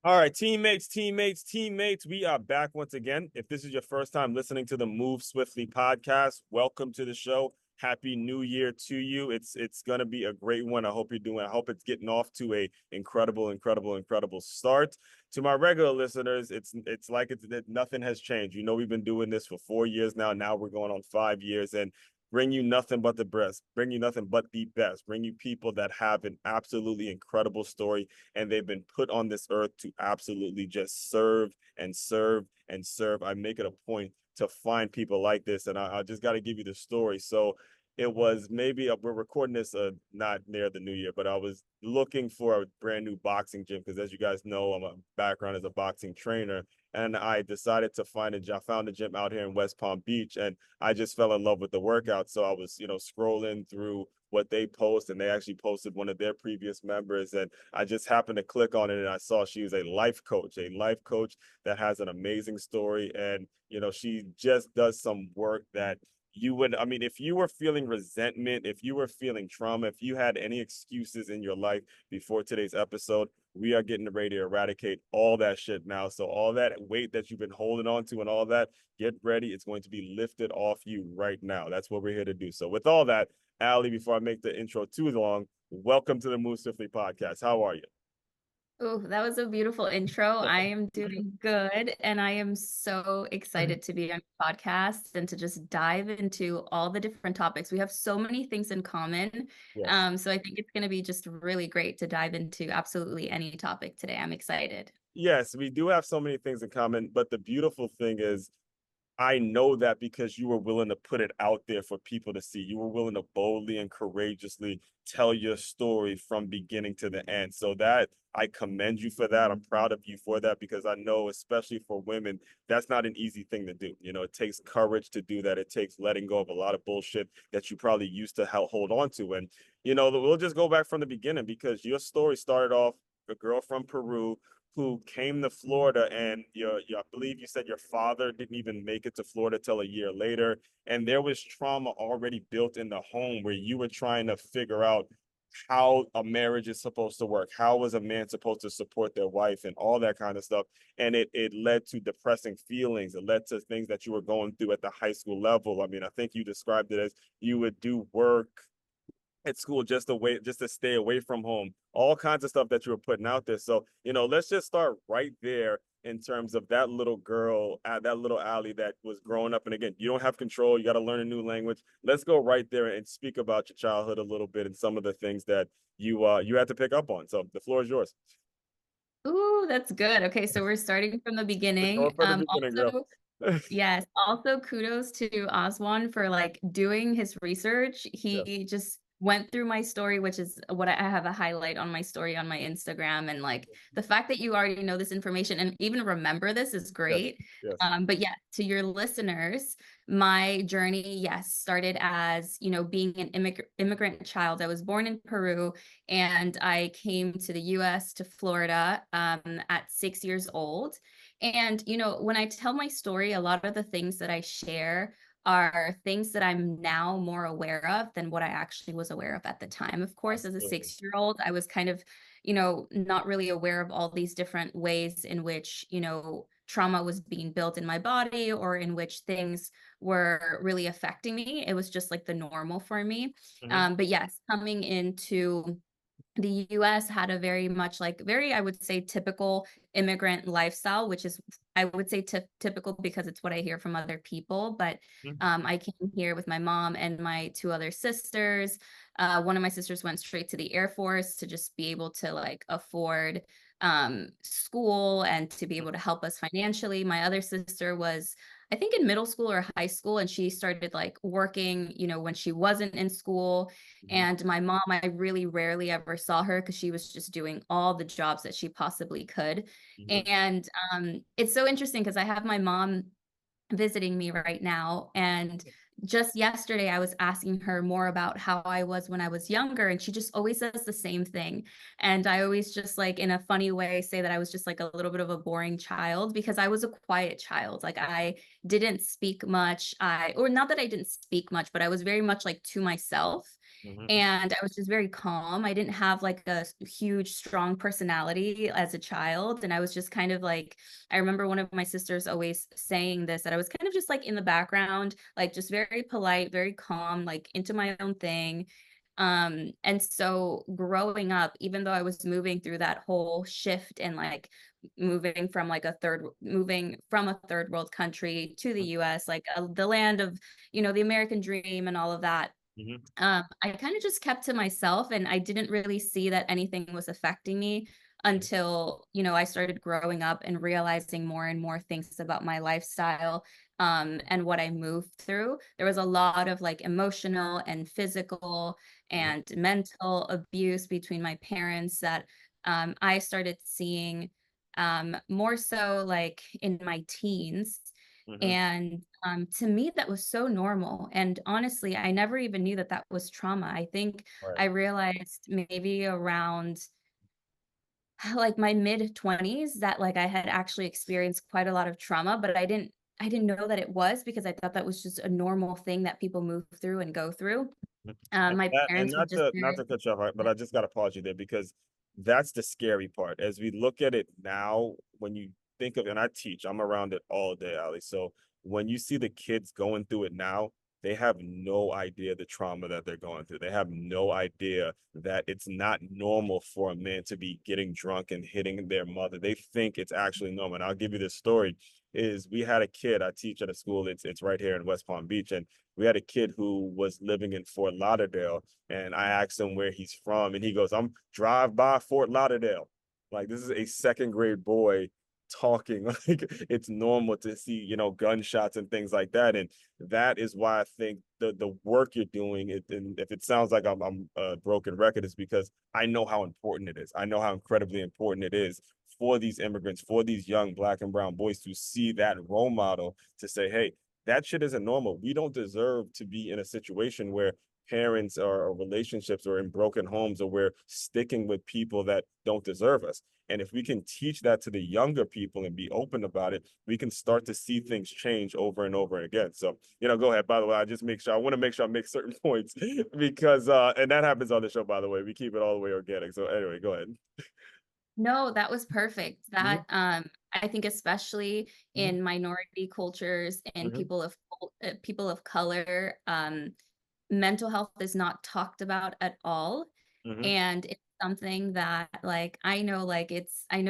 All right, teammates, we are back once again. If this is your first time listening to the Move Swiftly podcast, welcome to the show. Happy New Year to you. It's gonna be a great one. I hope you're doing. I hope it's getting off to a incredible start. To my regular listeners, it's like nothing has changed. You know, we've been doing this for 4 years now. Now we're going on 5 years, and bring you nothing but the best. Bring you nothing but the best. Bring you people that have an absolutely incredible story, and they've been put on this earth to absolutely just serve and serve and serve. I make it a point to find people like this, and I just got to give you the story. So it was maybe we're recording this not near the new year, but I was looking for a brand new boxing gym because, as you guys know, I'm a background as a boxing trainer, and I decided to find a job. Found a gym out here in West Palm Beach, and I just fell in love with the workout. So I was, scrolling through what they post, and they actually posted one of their previous members, and I just happened to click on it, and I saw she was a life coach that has an amazing story. And she just does some work that you would, I mean, if you were feeling resentment, if you were feeling trauma, if you had any excuses in your life before today's episode, we are getting ready to eradicate all that shit now. So all that weight that you've been holding on to and all that, get ready. It's going to be lifted off you right now. That's what we're here to do. So with all that, Ali, before I make the intro too long, welcome to the Move Swiftly podcast. How are you? Oh, that was a beautiful intro. I am doing good, and I am so excited to be on your podcast and to just dive into all the different topics. We have so many things in common. Yes. So I think it's going to be just really great to dive into absolutely any topic today. I'm excited. Yes, we do have so many things in common, but the beautiful thing is I know that because you were willing to put it out there for people to see. You were willing to boldly and courageously tell your story from beginning to the end. So that I commend you for that. I'm proud of you for that because I know, especially for women, that's not an easy thing to do. It takes courage to do that. It takes letting go of a lot of bullshit that you probably used to hold on to. And, we'll just go back from the beginning because your story started off a girl from Peru who came to Florida, and I believe you said your father didn't even make it to Florida till a year later, and there was trauma already built in the home where you were trying to figure out how a marriage is supposed to work, how was a man supposed to support their wife, and all that kind of stuff, and it led to depressing feelings. It led to things that you were going through at the high school level. I mean, I think you described it as you would do work at school just to stay away from home, all kinds of stuff that you were putting out there. So let's just start right there in terms of that little girl, that little Allie that was growing up. And again, you don't have control, you got to learn a new language. Let's go right there and speak about your childhood a little bit and some of the things that you had to pick up on. So the floor is yours. Ooh, that's good. Okay, so we're starting from the We're going beginning. from the beginning, girl. Also, yes, also kudos to Oswan for like doing his research. Yes, He just went through my story, which is what I have a highlight on my story on my Instagram. And like the fact that you already know this information and even remember this is yes, great. yes. But yeah, to your listeners, my journey, yes, started as, being an immigrant child. I was born in Peru and I came to the US to Florida at 6 years old. And, when I tell my story, a lot of the things that I share are things that I'm now more aware of than what I actually was aware of at the time. Of course, as a Absolutely. 6 year old, I was kind of, not really aware of all these different ways in which, trauma was being built in my body or in which things were really affecting me. It was just like the normal for me. Hmm. But yes, coming into the US had a very much like very, I would say, typical immigrant lifestyle, which is, I would say, typical because it's what I hear from other people. But I came here with my mom and my two other sisters. One of my sisters went straight to the Air Force to just be able to like afford school and to be able to help us financially. My other sister was, I think, in middle school or high school, and she started like working, when she wasn't in school. Hmm. And my mom, I really rarely ever saw her because she was just doing all the jobs that she possibly could. Hmm. And it's so interesting because I have my mom visiting me right now. And just yesterday, I was asking her more about how I was when I was younger. And she just always says the same thing. And I always just like, in a funny way, say that I was just like a little bit of a boring child because I was a quiet child. Like I didn't speak much. Or not that I didn't speak much, but I was very much like to myself. Mm-hmm. And I was just very calm. I didn't have like a huge, strong personality as a child. And I was just kind of like, I remember one of my sisters always saying this, that I was kind of just like in the background, like just very polite, very calm, like into my own thing. And so growing up, even though I was moving through that whole shift and like moving from a third world country to the US, like the land of, the American dream and all of that, Mm-hmm. I kind of just kept to myself and I didn't really see that anything was affecting me until, I started growing up and realizing more and more things about my lifestyle, and what I moved through. There was a lot of like emotional and physical Mm-hmm. and mental abuse between my parents that, I started seeing, more so like in my teens. Mm-hmm. And to me, that was so normal. And honestly, I never even knew that that was trauma. I think Right. I realized maybe around like my mid 20s that like I had actually experienced quite a lot of trauma, but I didn't know that it was because I thought that was just a normal thing that people move through and go through. My And parents were not just to very, cut you off, but I just got to pause you there because that's the scary part. As we look at it now, when you think of, and I teach, I'm around it all day, Ali. So when you see the kids going through it now, they have no idea the trauma that they're going through. They have no idea that it's not normal for a man to be getting drunk and hitting their mother. They think it's actually normal. And I'll give you this story. Is we had a kid I teach at a school. It's right here in West Palm Beach, and we had a kid who was living in Fort Lauderdale, and I asked him where he's from, and he goes, "I'm drive by Fort Lauderdale." Like this is a second grade boy talking like it's normal to see, gunshots and things like that. And that is why I think the work you're doing, and if it sounds like I'm a broken record, is because I know how important it is. I know how incredibly important it is for these immigrants, for these young black and brown boys to see that role model to say, hey, that shit isn't normal. We don't deserve to be in a situation where parents or relationships or in broken homes, or we're sticking with people that don't deserve us. And if we can teach that to the younger people and be open about it, we can start to see things change over and over again. So, go ahead. By the way, I want to make sure I make certain points because, and that happens on the show, by the way, we keep it all the way organic. So anyway, go ahead. no, that was perfect. Mm-hmm. That I think especially Mm-hmm. in minority cultures and Mm-hmm. people of color, mental health is not talked about at all. Mm-hmm. And it's something that like I know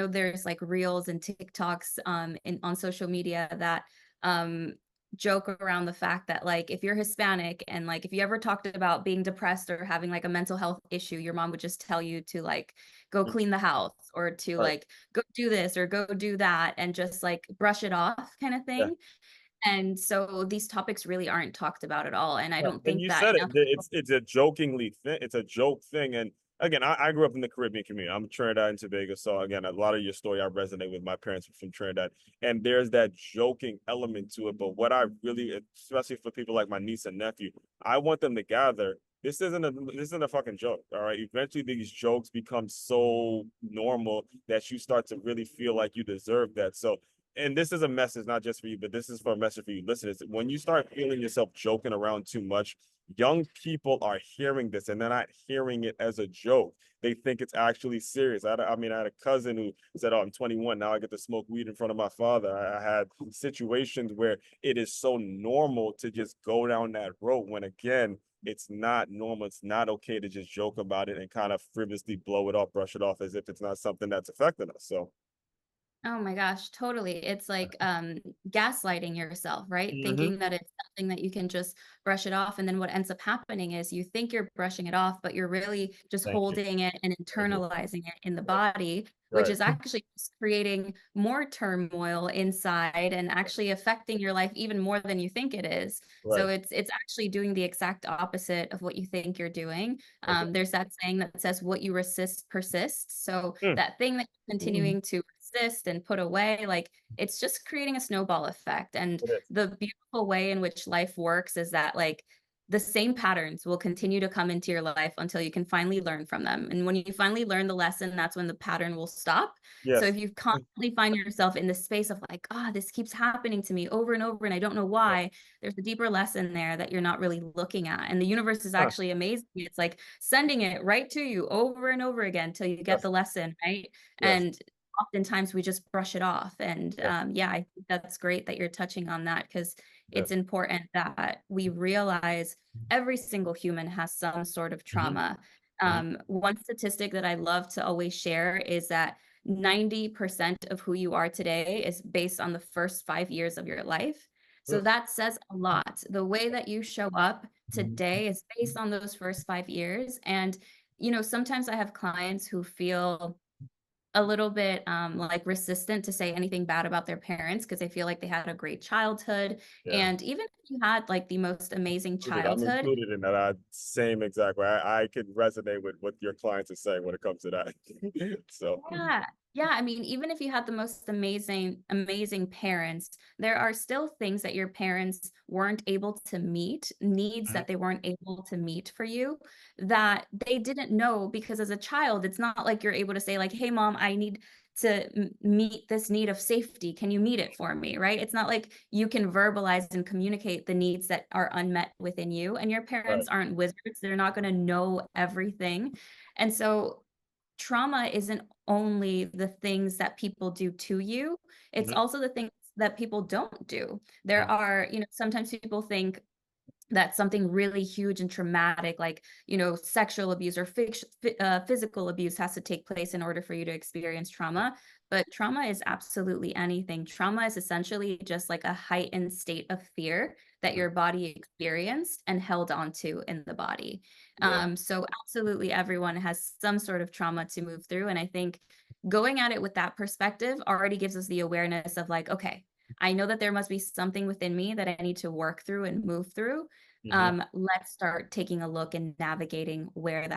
there's like reels and TikToks in on social media that um joke around the fact that like if you're Hispanic and like if you ever talked about being depressed or having like a mental health issue, your mom would just tell you to like go clean the house or to Right. like go do this or go do that and just like brush it off kind of Yeah. thing. And so these topics really aren't talked about at all. And I Right. don't And think you that said it. enough people. It's a jokingly thing. It's a joke thing. And again, I grew up in the Caribbean community. I'm Trinidad and Tobago. So again, a lot of your story I resonate with. My parents were from Trinidad, and there's that joking element to it. But what I really, especially for people like my niece and nephew, I want them to gather. This isn't a fucking joke. All right. Eventually, these jokes become so normal that you start to really feel like you deserve that. So and this is a message not just for you, but this is for a message for you listeners. When you start feeling yourself joking around too much, young people are hearing this and they're not hearing it as a joke. They think it's actually serious. I had a cousin who said, "Oh, I'm 21 now. I get to smoke weed in front of my father." I had situations where it is so normal to just go down that road. When again, it's not normal. It's not okay to just joke about it and kind of frivolously blow it off, brush it off as if it's not something that's affecting us. So. Oh my gosh, totally. It's like gaslighting yourself, right? Mm-hmm. Thinking that it's something that you can just brush it off. And then what ends up happening is you think you're brushing it off, but you're really just Thank you. holding it and Thank you. internalizing it in the Right. body, which Right. is actually just creating more turmoil inside and actually affecting your life even more than you think it is. So Right. it's actually doing the exact opposite of what you think you're doing. Okay. There's that saying that says what you resist persists. So Mm. that thing that you're continuing to resist and put away, like it's just creating a snowball effect. And It is. the beautiful way in which life works is that like the same patterns will continue to come into your life until you can finally learn from them. And when you finally learn the lesson, that's when the pattern will stop. So Yes. if you constantly find yourself in the space of like, ah, oh, this keeps happening to me over and over, and I don't know Yeah. why, there's a deeper lesson there that you're not really looking at. And the universe is Huh. actually amazing. It's like sending it right to you over and over again till you get Yes. the lesson, right? Yes. And oftentimes we just brush it off. And Yes. yeah, I think that's great that you're touching on that, because Yes. it's important that we realize every single human has some sort of Hmm. trauma. Hmm. One statistic that I love to always share is that 90% of who you are today is based on the first 5 years of your life. So that says a lot. The way that you show up today is based on those first 5 years. And, sometimes I have clients who feel a little bit like resistant to say anything bad about their parents because they feel like they had a great childhood. Yeah. And even if you had like the most amazing I'm childhood, included in that. Same exact way. I could resonate with what your clients are saying when it comes to that. So, yeah. Yeah, I mean, even if you had the most amazing parents, there are still things that your parents weren't able to meet, needs mhm, that they weren't able to meet for you that they didn't know, because as a child, it's not like you're able to say like, "Hey mom, I need to meet this need of safety. Can you meet it for me?" Right? It's not like you can verbalize and communicate the needs that are unmet within you, and your right. parents aren't wizards. They're not going to know everything. And so trauma isn't only the things that people do to you, it's Mhm, also the things that people don't do. There mhm, are, sometimes people think that something really huge and traumatic, like, sexual abuse or physical abuse, has to take place in order for you to experience trauma. But trauma is absolutely anything. Trauma is essentially just like a heightened state of fear that mhm. your body experienced and held onto in the body. Yeah. So absolutely everyone has some sort of trauma to move through. And I think going at it with that perspective already gives us the awareness of like, okay, I know that there must be something within me that I need to work through and move through. Mhm. Let's start taking a look and navigating what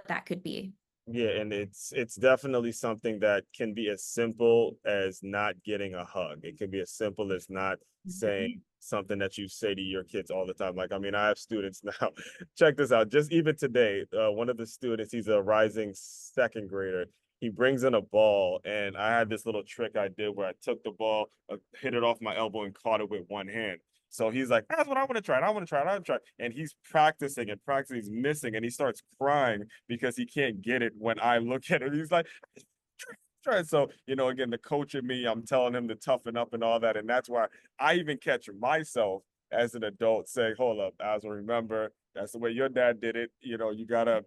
that could be. Yeah, and it's definitely something that can be as simple as not getting a hug. It can be as simple as not saying Mhm. something that you say to your kids all the time. Like, I mean, I have students now. Check this out. Just even today, one of the students, he's a rising second grader. He brings in a ball, and I had this little trick I did where I took the ball, hit it off my elbow, and caught it with one hand. So he's like, that's what I want to try. I want to try. I want to try. And he's practicing and practicing. He's missing, and he starts crying because he can't get it when I look at him. He's like, try. So, again, the coach in me, I'm telling him to toughen up and all that. And that's why I even catch myself as an adult saying, hold up, as remember, that's the way your dad did it. You gotta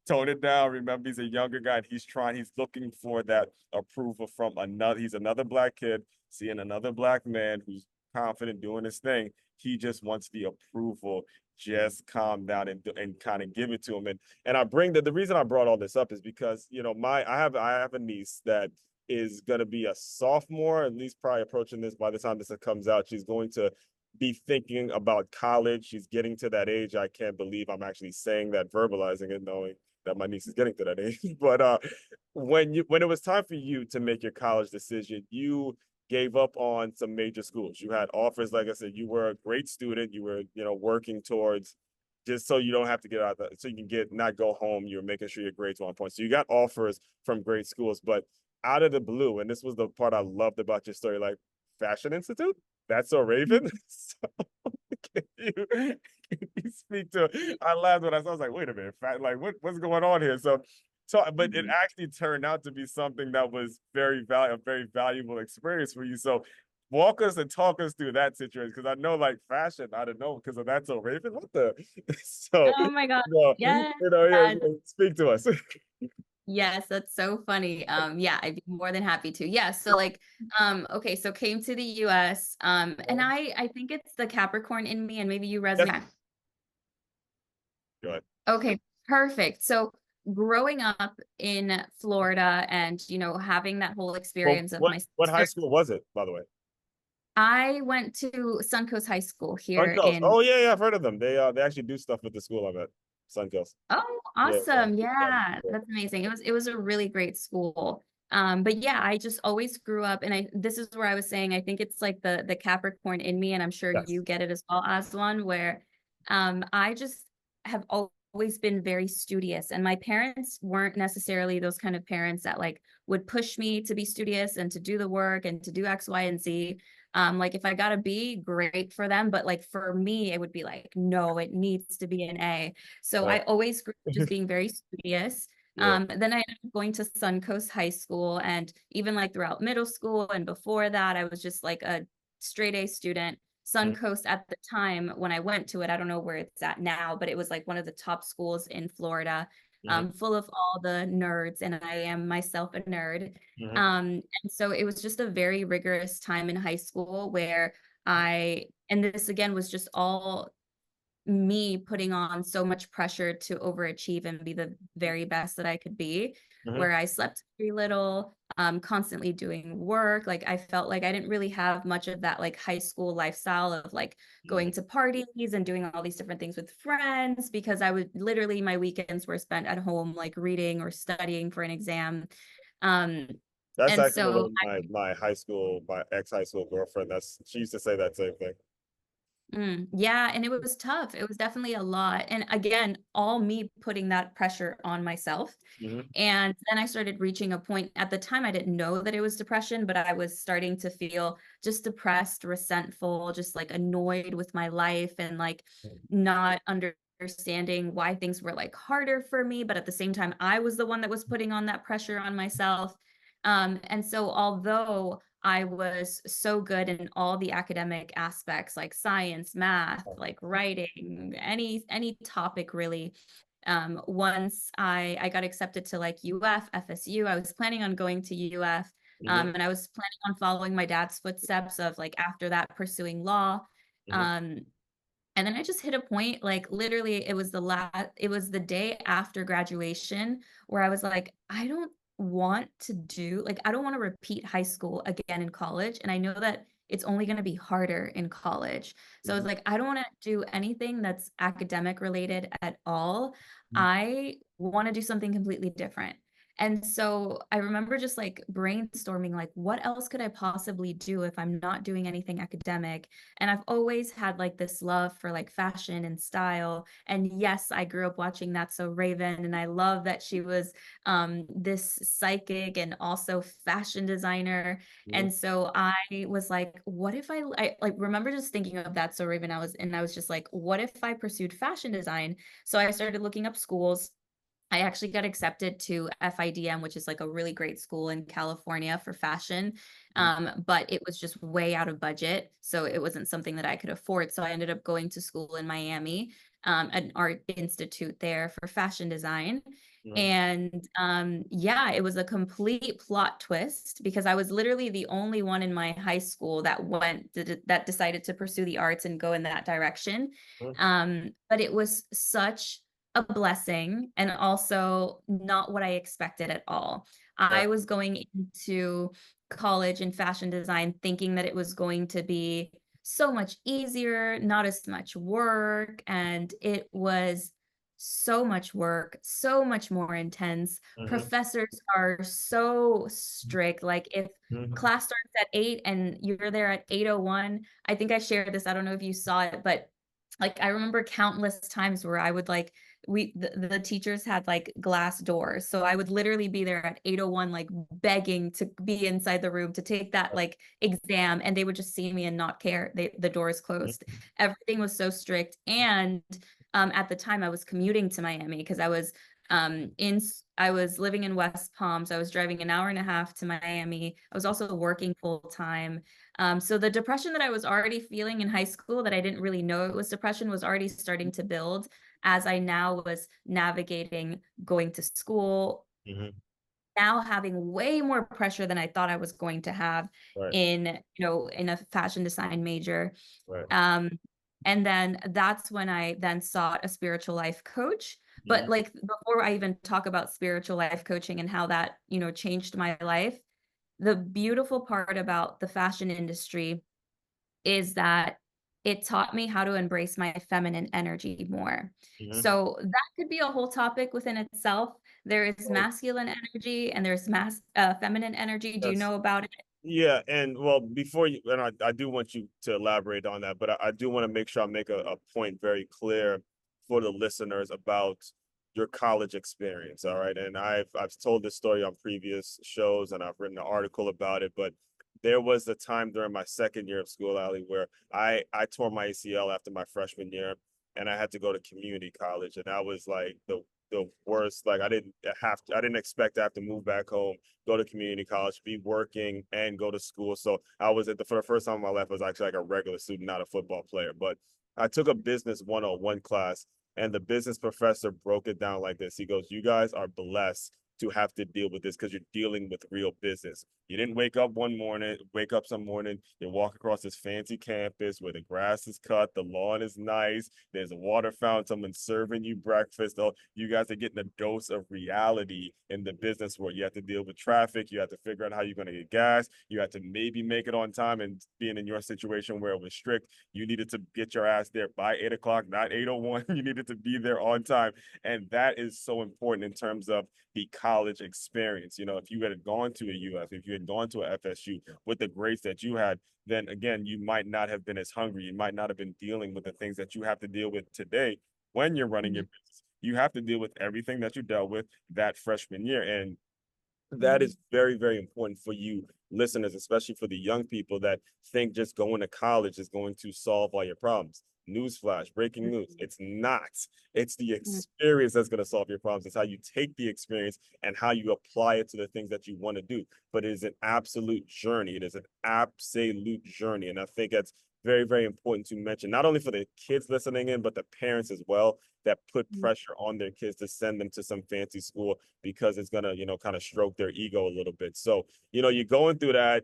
tone it down. Remember, he's a younger guy and he's looking for that approval from he's another black kid, seeing another black man who's confident doing his thing. He just wants the approval. Just calm down and kind of give it to him. And I bring the reason I brought all this up is because, I have a niece that is gonna be a sophomore, at least probably approaching this by the time this comes out. She's going to be thinking about college. She's getting to that age. I can't believe I'm actually saying that, verbalizing it, knowing that my niece is getting to that age. But when it was time for you to make your college decision, you gave up on some major schools. You had offers, like I said, you were a great student. You were, working towards just so you don't have to get out so you can not go home. You were making sure your grades were on point. So you got offers from great schools, but out of the blue, and this was the part I loved about your story, like Fashion Institute. That's so Raven. So can you speak to? I laughed when I saw. I was like, wait a minute, like what's going on here? So, but it Mhm. actually turned out to be something that was a very valuable experience for you. So, walk us and talk us through that situation because I know, like fashion, I don't know because of That's So Raven. What the? So, Oh my God. Yes. yeah, Yes. speak to us. Yes, that's so funny. Yeah, I'd be more than happy to. Yeah, so like, okay, so came to the US, and I think it's the Capricorn in me, and maybe you Yes, resonate. go ahead. Okay, perfect. So growing up in Florida and, having that whole Well, experience of what my what high sister, school was it, by the way? I went to Suncoast High School here Suncoast. in. Oh yeah, I've heard of them. They actually do stuff with the school I'm at. Suncoast. Oh, Yeah, yeah. awesome. Yeah. Yeah, Yeah. that's amazing. It was a really great school. But yeah, I just always grew up, and this is where I was saying I think it's like the Capricorn in me, and I'm sure Yes. you get it as well as one where I just have always been very studious, and my parents weren't necessarily those kind of parents that like would push me to be studious and to do the work and to do X, Y, and Z. Like if I got a B, great for them, but like for me, it would be like, no, it needs to be an A. So I Right. always grew up just being very studious. Yeah. Then I ended up going to Suncoast High School, and even like throughout middle school and before that, I was just like a straight A student. Mhm. Suncoast at the time when I went to it, I don't know where it's at now, but it was like one of the top schools in Florida, Mhm. full of all the nerds, and I am myself a nerd. Mhm. And so it was just a very rigorous time in high school where and this again was just all me putting on so much pressure to overachieve and be the very best that I could be, Mhm. where I slept very little, constantly doing work. Like I felt like I didn't really have much of that like high school lifestyle of like going Mhm. to parties and doing all these different things with friends because I would literally my weekends were spent at home like reading or studying for an exam. Um, That's and actually so what my ex high school girlfriend. That's she used to say that same thing. Yeah, and it was tough. It was definitely a lot. And again, all me putting that pressure on myself. Hmm. And then I started reaching a point at the time I didn't know that it was depression, but I was starting to feel just depressed, resentful, just like annoyed with my life and like not understanding why things were like harder for me, but at the same time I was the one that was putting on that pressure on myself. And so although I was so good in all the academic aspects like science, math, like writing, any topic really. Once I got accepted to like UF, FSU, I was planning on going to UF, Hmm. and I was planning on following my dad's footsteps of like after that pursuing law. Hmm. Um, and then I just hit a point, like literally it was the day after graduation where I was like, I don't want to do, like, I don't want to repeat high school again in college. And I know that it's only going to be harder in college. So I was like, I don't want to do anything that's academic related at all. I want to do something completely different. And so I remember just like brainstorming, like, what else could I possibly do if I'm not doing anything academic? And I've always had like this love for like fashion and style. And yes, I grew up watching That's So Raven, and I love that she was this psychic and also fashion designer. Hmm. And so I was like, what if I like remember just thinking of That's So Raven? I was just like, what if I pursued fashion design? So I started looking up schools. I actually got accepted to FIDM, which is like a really great school in California for fashion. But it was just way out of budget. So it wasn't something that I could afford. So I ended up going to school in Miami, an art institute there for fashion design. Hmm. And yeah, it was a complete plot twist because I was literally the only one in my high school that decided to pursue the arts and go in that direction. But it was such a blessing and also not what I expected at all. Right. I was going into college in fashion design thinking that it was going to be so much easier, not as much work, and it was so much work, so much more intense. Hmm. Professors are so strict. Like if Hmm. class starts at 8 and you're there at 8:01, I think I shared this, I don't know if you saw it, but like I remember countless times where I would like the teachers had like glass doors, so I would literally be there at 8:01 like begging to be inside the room to take that like exam, and they would just see me and not care. The doors closed. Everything was so strict. And at the time I was commuting to Miami because in I was living in West Palm, so I was driving an hour and a half to Miami. I was also working full time. So the depression that I was already feeling in high school that I didn't really know it was depression was already starting to build as I now was navigating going to school, Hmm. now having way more pressure than I thought I was going to have Right. in, in a fashion design major. Right. Um, and then that's when I then sought a spiritual life coach. But Hmm. like before I even talk about spiritual life coaching and how that, changed my life, the beautiful part about the fashion industry is that it taught me how to embrace my feminine energy more. Hmm. So that could be a whole topic within itself. There is Well, masculine energy and there's feminine energy. Do you that's know about it? Yeah, and well, before you, and I do want you to elaborate on that, but I do want to make sure I make a point very clear for the listeners about your college experience. All right. And I've told this story on previous shows and I've written an article about it, but there was a time during my second year of school, Ali, where I tore my ACL after my freshman year and I had to go to community college. And that was like the worst. Like I didn't expect to have to move back home, go to community college, be working, and go to school. So I was for the first time in my life, I was actually like a regular student, not a football player. But I took a business 101 class, and the business professor broke it down like this. He goes, "You guys are blessed to have to deal with this because you're dealing with real business. You didn't wake up some morning, you walk across this fancy campus where the grass is cut, the lawn is nice, there's a water fountain, someone's serving you breakfast. Oh, you guys are getting a dose of reality in the business world. You have to deal with traffic, you have to figure out how you're going to get gas, you have to maybe make it on time, and being in your situation where it was strict, you needed to get your ass there by 8 o'clock, not 8:01. You needed to be there on time. And that is so important in terms of the college experience. You know, if you had gone to a UF, if you had gone to a FSU with the grades that you had, then again, you might not have been as hungry. You might not have been dealing with the things that you have to deal with today when you're running your Mhm. business. You have to deal with everything that you dealt with that freshman year. And that Mhm. is very, very important for you listeners, especially for the young people that think just going to college is going to solve all your problems. Newsflash, breaking news. It's not. It's the Mhm. experience that's going to solve your problems. It's how you take the experience and how you apply it to the things that you want to do. But it is an absolute journey. It is an absolute journey. And I think that's very, very important to mention, not only for the kids listening in, but the parents as well that put Mhm. pressure on their kids to send them to some fancy school because it's gonna, kind of stroke their ego a little bit. So, you're going through that.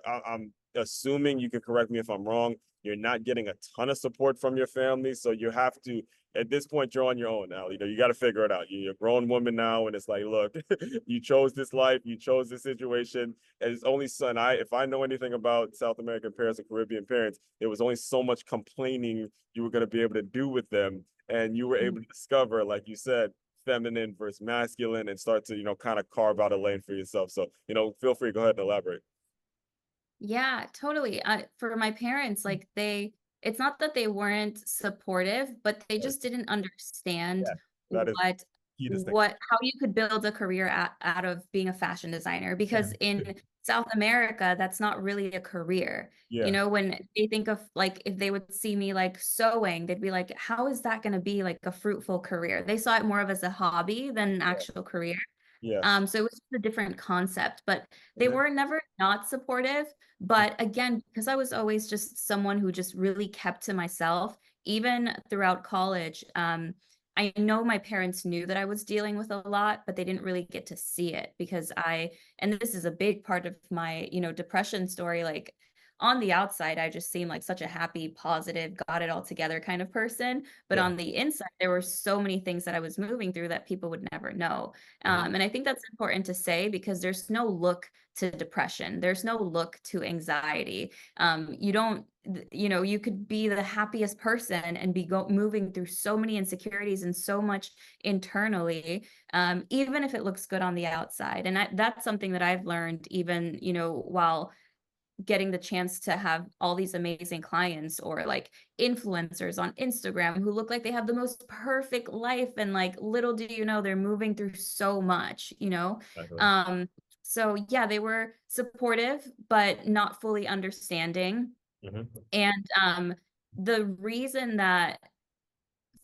I'm assuming, you can correct me if I'm wrong, you're not getting a ton of support from your family. So you have to, at this point, you're on your own now. You got to figure it out. You're a grown woman now, and it's like, look, you chose this life, you chose this situation. And it's only son. If I know anything about South American parents and Caribbean parents, there was only so much complaining you were going to be able to do with them. And you were Mhm. able to discover, like you said, feminine versus masculine and start to, kind of carve out a lane for yourself. So, feel free, go ahead and elaborate. Yeah, totally. For my parents, like it's not that they weren't supportive, but they Right. just didn't understand Yeah. That is what key distinction. how you could build a career out of being a fashion designer. Because in South America, that's not really a career. You Yeah. know, when they think of like if they would see me like sewing, they'd be like, how is that going to be like a fruitful career? They saw it more of as a hobby than an Yeah. actual career. Yes. So it was just a different concept, but they Mhm. were never not supportive. But again, because I was always just someone who just really kept to myself, even throughout college, I know my parents knew that I was dealing with a lot, but they didn't really get to see it because and this is a big part of my, depression story. Like on the outside, I just seemed like such a happy, positive, got it all together kind of person. But Yeah. on the inside, there were so many things that I was moving through that people would never know. Mhm. And I think that's important to say because there's no look to depression. There's no look to anxiety. You don't, you could be the happiest person and be moving through so many insecurities and so much internally, even if it looks good on the outside. And that's something that I've learned even, while getting the chance to have all these amazing clients or like influencers on Instagram who look like they have the most perfect life and like little do you know they're moving through so much. Exactly. Um so yeah, they were supportive but not fully understanding. Mhm. And the reason that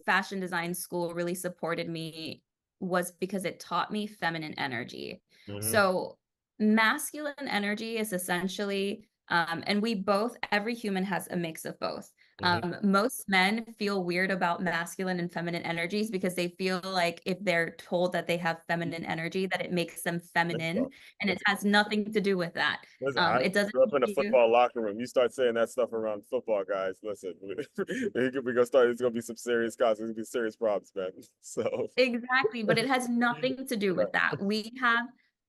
fashion design school really supported me was because it taught me feminine energy. Mhm. So, masculine energy is essentially, and every human has a mix of both. Mhm. Most men feel weird about masculine and feminine energies because they feel like if they're told that they have feminine energy, that it makes them Let's feminine, go. and it Let's has nothing to do with that. Listen, I It doesn't grew up in a teach you. football locker room. You start saying that stuff around football guys. Listen, we're gonna start. It's gonna be some serious causes. It's gonna be serious problems, man. So, Exactly, but it has nothing to do right. with that. We have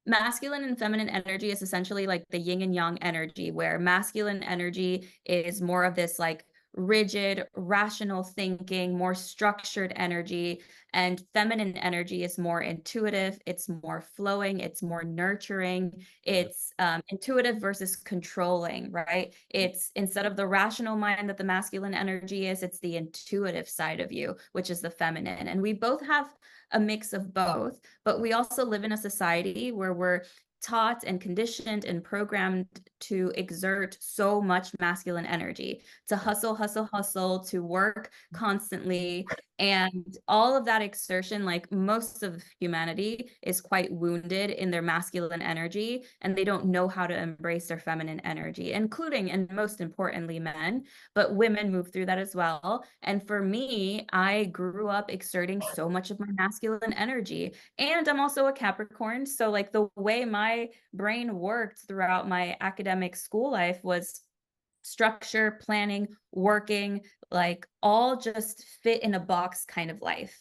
masculine and feminine energy is essentially like the yin and yang energy, where masculine energy is more of this like rigid, rational thinking, more structured energy. And feminine energy is more intuitive, it's more flowing, it's more nurturing, it's intuitive versus controlling, right? It's instead of the rational mind that the masculine energy is, it's the intuitive side of you, which is the feminine. And we both have a mix of both, but we also live in a society where we're taught and conditioned and programmed to exert so much masculine energy, to hustle, hustle, hustle, to work constantly. And all of that exertion, like most of humanity, is quite wounded in their masculine energy, and they don't know how to embrace their feminine energy, including and most importantly, men. But women move through that as well. And for me, I grew up exerting so much of my masculine energy. And I'm also a Capricorn. So, like, the way my brain worked throughout my academic school life was structure, planning, working, like all just fit in a box kind of life.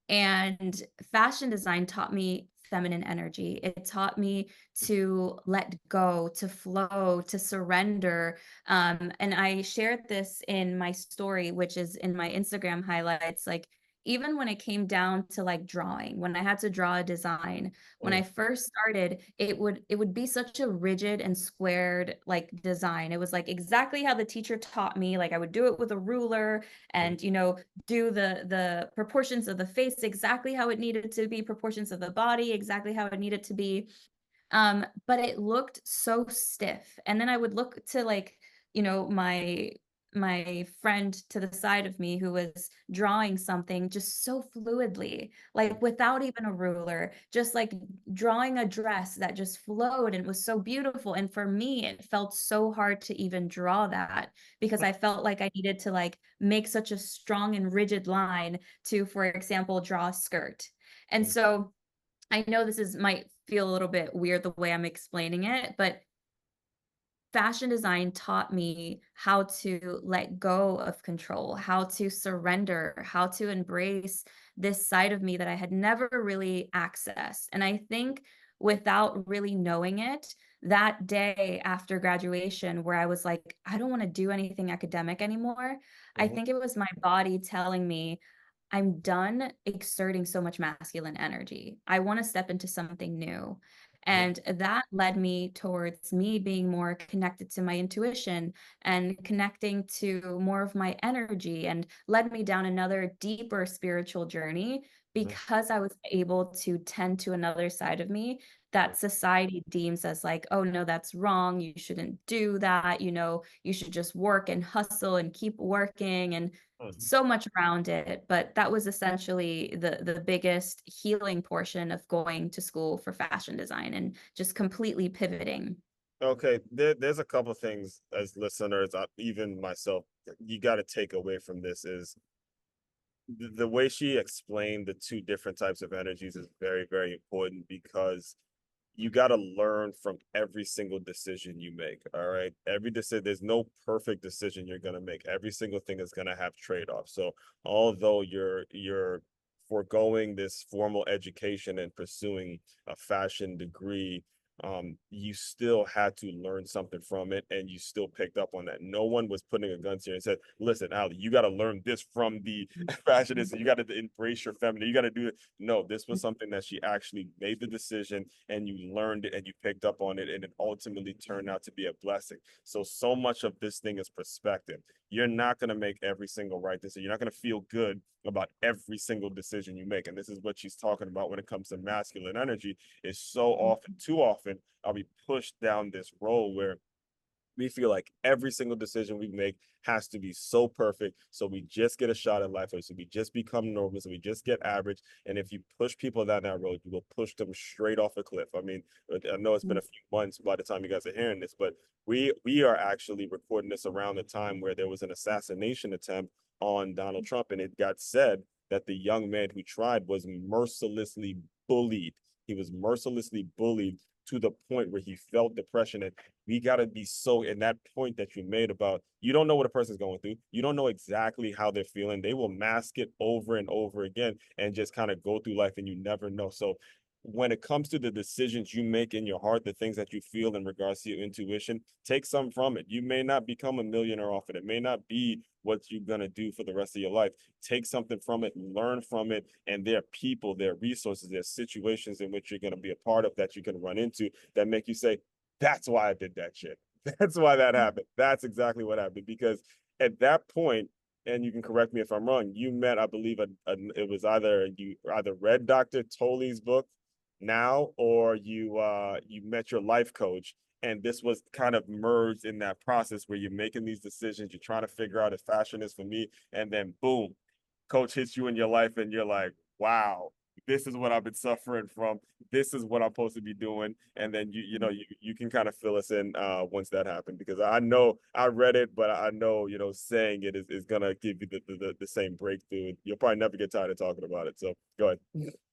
And fashion design taught me feminine energy. It taught me to let go, to flow, to surrender. And I shared this in my story, which is in my Instagram highlights. Like, even when it came down to like drawing, when I had to draw a design, when I first started, it would be such a rigid and squared like design. It was like exactly how the teacher taught me. Like I would do it with a ruler and do the proportions of the face exactly how it needed to be, proportions of the body exactly how it needed to be. But it looked so stiff. And then I would look to like, my friend to the side of me who was drawing something just so fluidly, like without even a ruler, just like drawing a dress that just flowed and was so beautiful. And for me, it felt so hard to even draw that because I felt like I needed to like make such a strong and rigid line to, for example, draw a skirt. And so I know this is might feel a little bit weird the way I'm explaining it, but fashion design taught me how to let go of control, how to surrender, how to embrace this side of me that I had never really accessed. And I think without really knowing it, that day after graduation, where I was like, I don't want to do anything academic anymore, I think it was my body telling me, I'm done exerting so much masculine energy. I want to step into something new. And that led me towards me being more connected to my intuition and connecting to more of my energy, and led me down another deeper spiritual journey because I was able to tend to another side of me that society deems as like, oh no, that's wrong. You shouldn't do that. You should just work and hustle and keep working. And so much around it, but that was essentially the biggest healing portion of going to school for fashion design and just completely pivoting. Okay, there's a couple things as listeners, even myself, you got to take away from this is the way she explained the two different types of energies is very, very important because you got to learn from every single decision you make. All right. Every decision, there's no perfect decision you're going to make. Every single thing is going to have trade-offs. So although you're foregoing this formal education and pursuing a fashion degree, you still had to learn something from it, and you still picked up on that. No one was putting a gun to you and said, "Listen, Ali, you got to learn this from the fashionista. You got to embrace your feminine. You got to do it." No, this was something that she actually made the decision, and you learned it, and you picked up on it, and it ultimately turned out to be a blessing. So much of this thing is perspective. You're not going to make every single right decision. You're not going to feel good about every single decision you make. And this is what she's talking about when it comes to masculine energy, is so often, too often, are we pushed down this road where we feel like every single decision we make has to be so perfect. So we just get a shot at life. So we just become normal. So we just get average. And if you push people down that road, you will push them straight off a cliff. I mean, I know it's been a few months by the time you guys are hearing this, but we are actually recording this around the time where there was an assassination attempt on Donald Trump. And it got said that the young man who tried was mercilessly bullied. He was mercilessly bullied to the point where he felt depression. And we got to be so in that point that you made about, you don't know what a person's going through. You don't know exactly how they're feeling. They will mask it over and over again and just kind of go through life, and you never know. So when it comes to the decisions you make in your heart, the things that you feel in regards to your intuition, take some from it. You may not become a millionaire off it. It may not be what you're going to do for the rest of your life. Take something from it, learn from it. And there are people, there are resources, there are situations in which you're going to be a part of that you can run into that make you say, that's why I did that shit. That's why that happened. That's exactly what happened. Because at that point, and you can correct me if I'm wrong, you met, I believe, it was either you either read Dr. Tolley's book now, or you met your life coach, and this was kind of merged in that process where you're making these decisions, you're trying to figure out if fashion is for me, and then boom, coach hits you in your life and you're like, wow, this is what I've been suffering from, this is what I'm supposed to be doing. And then you can kind of fill us in once that happened, because I know I read it, but I know saying it is gonna give you the same breakthrough. You'll probably never get tired of talking about it, so go ahead.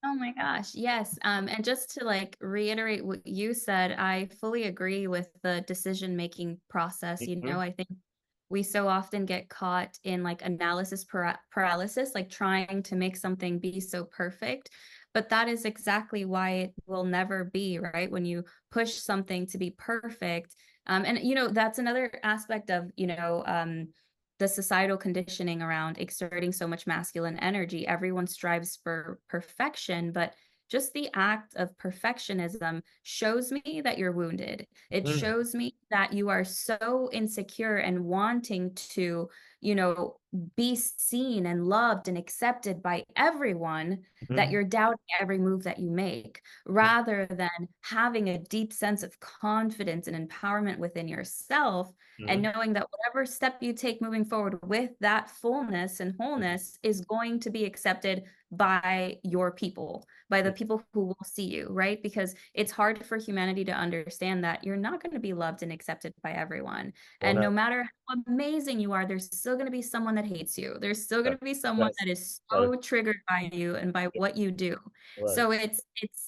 Oh my gosh, yes, and just to, like, reiterate what you said, I fully agree with the decision-making process, Mhm. I think we so often get caught in, like, analysis paralysis, like, trying to make something be so perfect, but that is exactly why it will never be, right? When you push something to be perfect, and, that's another aspect of, the societal conditioning around exerting so much masculine energy. Everyone strives for perfection, but just the act of perfectionism shows me that you're wounded. It Mhm. shows me that you are so insecure and wanting to, you know, be seen and loved and accepted by everyone that Mhm. you're doubting every move that you make, rather than having a deep sense of confidence and empowerment within yourself and Mhm. knowing that whatever step you take moving forward with that fullness and wholeness is going to be accepted by your people, by the people who will see you, right? Because it's hard for humanity to understand that you're not going to be loved and accepted by everyone. And no 100. matter how amazing you are, there's still going to be someone that hates you. There's still going to be someone Yes. that is Right. so triggered by you and by what you do. Right. So it's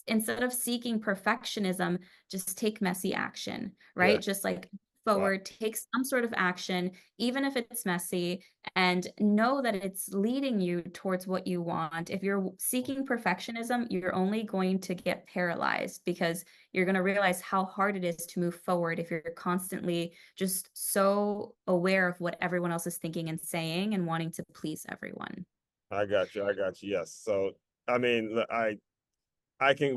instead of seeking perfectionism, just take messy action, Yeah. right? Just like Wow. forward, take some sort of action, even if it's messy, and know that it's leading you towards what you want. If you're seeking perfectionism, you're only going to get paralyzed because you're going to realize how hard it is to move forward if you're constantly just so aware of what everyone else is thinking and saying and wanting to please everyone. I got you. I got you. Yes. So I mean,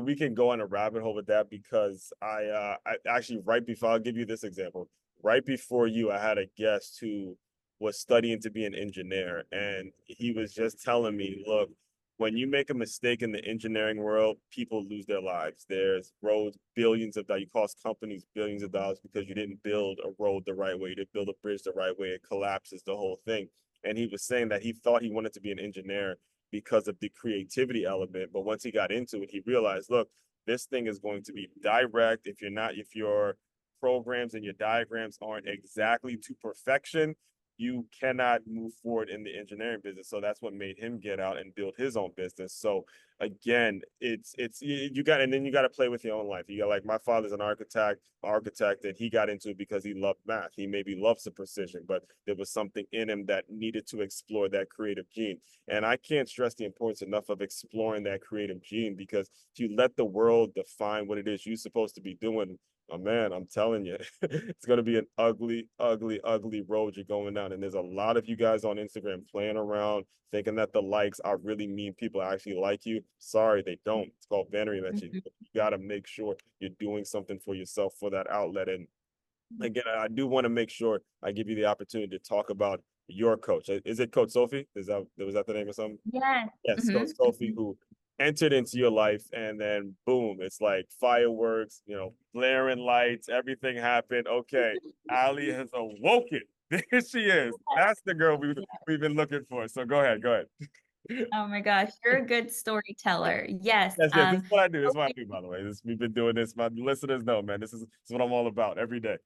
we can go on a rabbit hole with that, because I actually, right before, I'll give you this example. Right before you, I had a guest who was studying to be an engineer, and he was just telling me, look, when you make a mistake in the engineering world, people lose their lives. There's roads, billions of dollars. You cost companies billions of dollars because you didn't build a road the right way, you didn't build a bridge the right way. It collapses the whole thing. And he was saying that he thought he wanted to be an engineer because of the creativity element. But once he got into it, he realized, look, this thing is going to be direct. If your programs and your diagrams aren't exactly to perfection, you cannot move forward in the engineering business. So that's what made him get out and build his own business. So again, it's you got, and then you got to play with your own life. You got, like, my father's an architect, and he got into it because he loved math. He maybe loves the precision, but there was something in him that needed to explore that creative gene. And I can't stress the importance enough of exploring that creative gene, because if you let the world define what it is you're supposed to be doing, oh man, I'm telling you, it's going to be an ugly, ugly, ugly road you're going down. And there's a lot of you guys on Instagram playing around, thinking that the likes are really mean people actually like you. Sorry, they don't. It's called vanity. That you got to make sure you're doing something for yourself, for that outlet. And again, I do want to make sure I give you the opportunity to talk about your coach. Is it Coach Sophie? Was that the name of something? Yes. Yes, Coach Mhm. Sophie, Mhm. who entered into your life, and then boom, it's like fireworks, blaring lights, everything happened. Okay, Ali has awoken. There she is. That's the girl we've been looking for. So go ahead, go ahead. Oh my gosh, you're a good storyteller. Yes. Yes, yes, this is what I do. This is what I do, by the way. We've been doing this. My listeners know, man. This is what I'm all about every day.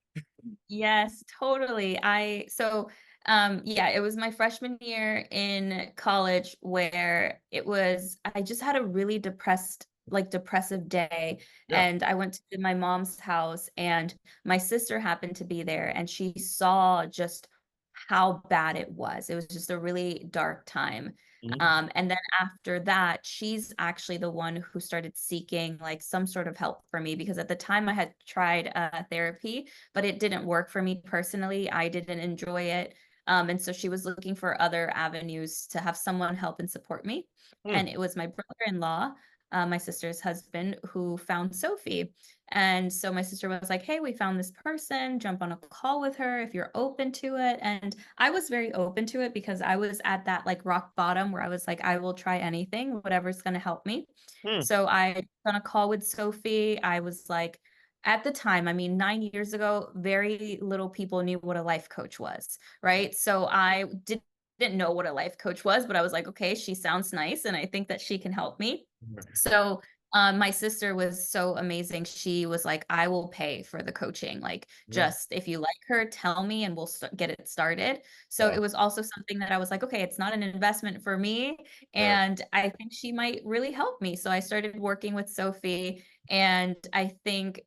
Yes, totally. Yeah, it was my freshman year in college where I just had a really depressive day. Yeah. And I went to my mom's house and my sister happened to be there and she saw just how bad it was. It was just a really dark time. Mhm. And then after that, she's actually the one who started seeking like some sort of help for me because at the time I had tried therapy, but it didn't work for me personally. I didn't enjoy it. And so she was looking for other avenues to have someone help and support me. Hmm. And it was my brother-in-law, my sister's husband, who found Sophie. And so my sister was like, "Hey, we found this person, jump on a call with her if you're open to it." And I was very open to it because I was at that like rock bottom where I was like, I will try anything, whatever's going to help me. Hmm. So I on a call with Sophie. I was like, at the time, I mean, 9 years ago, very little people knew what a life coach was, right? So I didn't know what a life coach was, but I was like, okay, she sounds nice, and I think that she can help me. So my sister was so amazing. She was like, I will pay for the coaching. Like, Yeah. just if you like her, tell me and we'll get it started. So it Wow. was also something that I was like, okay, it's not an investment for me. Right. And I think she might really help me. So I started working with Sophie. And I think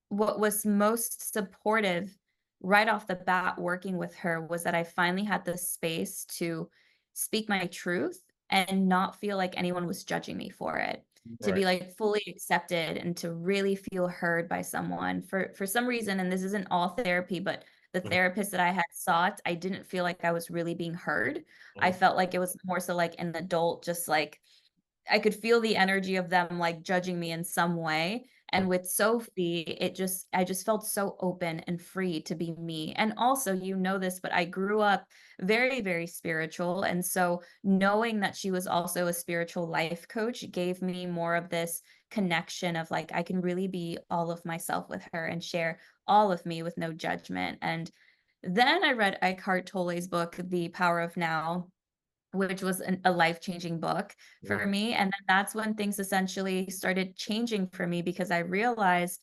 what was most supportive right off the bat working with her was that I finally had the space to speak my truth and not feel like anyone was judging me for it. To Right. be like fully accepted and to really feel heard by someone for some reason, and this isn't all therapy, but the Mhm. therapist that I had sought, I didn't feel like I was really being heard. I Mhm. felt like it was more so like an adult, just like I could feel the energy of them like judging me in some way. And with Sophie, I just felt so open and free to be me. And also, you know this, but I grew up very, very spiritual. And so knowing that she was also a spiritual life coach gave me more of this connection of like, I can really be all of myself with her and share all of me with no judgment. And then I read Eckhart Tolle's book, The Power of Now, which was a life-changing book for Mhm. me, and then that's when things essentially started changing for me because I realized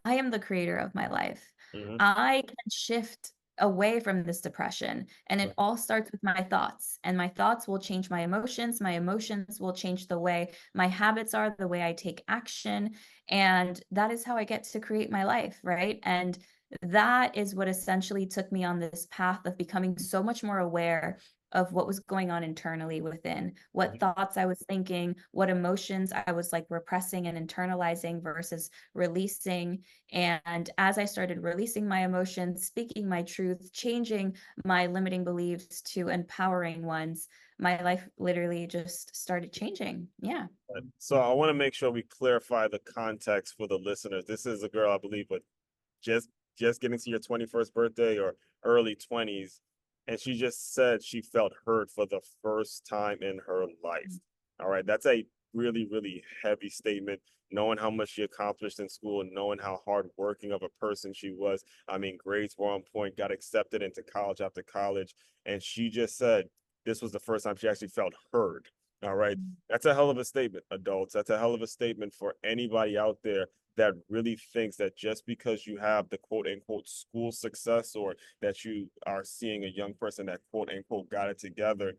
I am the creator of my life. Mhm. I can shift away from this depression, and it Right. all starts with my thoughts, and my thoughts will change my emotions will change the way my habits are, the way I take action, and that is how I get to create my life, right? And that is what essentially took me on this path of becoming so much more aware of what was going on internally within, what Mhm. thoughts I was thinking, what emotions I was like repressing and internalizing versus releasing. And as I started releasing my emotions, speaking my truth, changing my limiting beliefs to empowering ones, my life literally just started changing. Yeah. So I want to make sure we clarify the context for the listeners. This is a girl, I believe, but just just getting to your 21st birthday or early 20s, and she just said she felt heard for the first time in her life. All right, that's a really, really heavy statement, knowing how much she accomplished in school and knowing how hardworking of a person she was. I mean, grades were on point, got accepted into college after college, and she just said this was the first time she actually felt heard. All right, that's a hell of a statement, adults. That's a hell of a statement for anybody out there that really thinks that just because you have the quote unquote school success or that you are seeing a young person that quote unquote got it together,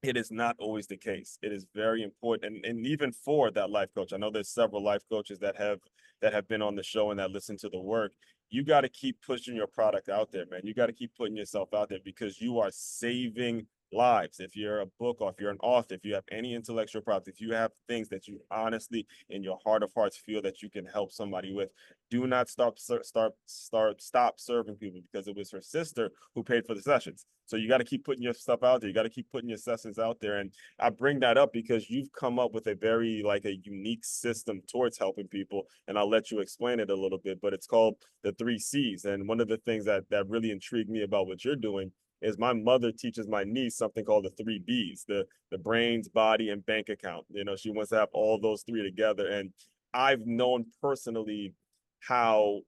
it is not always the case. It is very important, and even for that life coach, I know there's several life coaches that have been on the show and that listen to the work. You got to keep pushing your product out there, man. You got to keep putting yourself out there because you are saving lives. If you're a book or if you're an author, if you have any intellectual property, if you have things that you honestly in your heart of hearts feel that you can help somebody with, do not stop serving people, because it was her sister who paid for the sessions. So you got to keep putting your stuff out there. You got to keep putting your sessions out there. And I bring that up because you've come up with a very like a unique system towards helping people. And I'll let you explain it a little bit, but it's called the 3 C's. And one of the things that really intrigued me about what you're doing is my mother teaches my niece something called the 3 B's, the brains, body, and bank account. You know, she wants to have all those three together. And I've known personally how,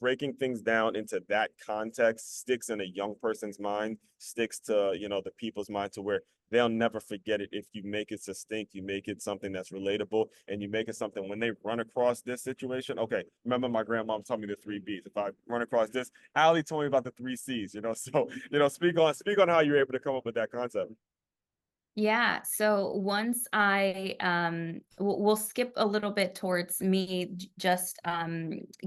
breaking things down into that context sticks in a young person's mind, sticks to, the people's mind to where they'll never forget it if you make it succinct, you make it something that's relatable, and you make it something when they run across this situation. Okay, remember my grandmom told me the 3 B's. If I run across this, Ali told me about the 3 C's, So, speak on how you're able to come up with that concept. Yeah, so once we'll skip a little bit towards me just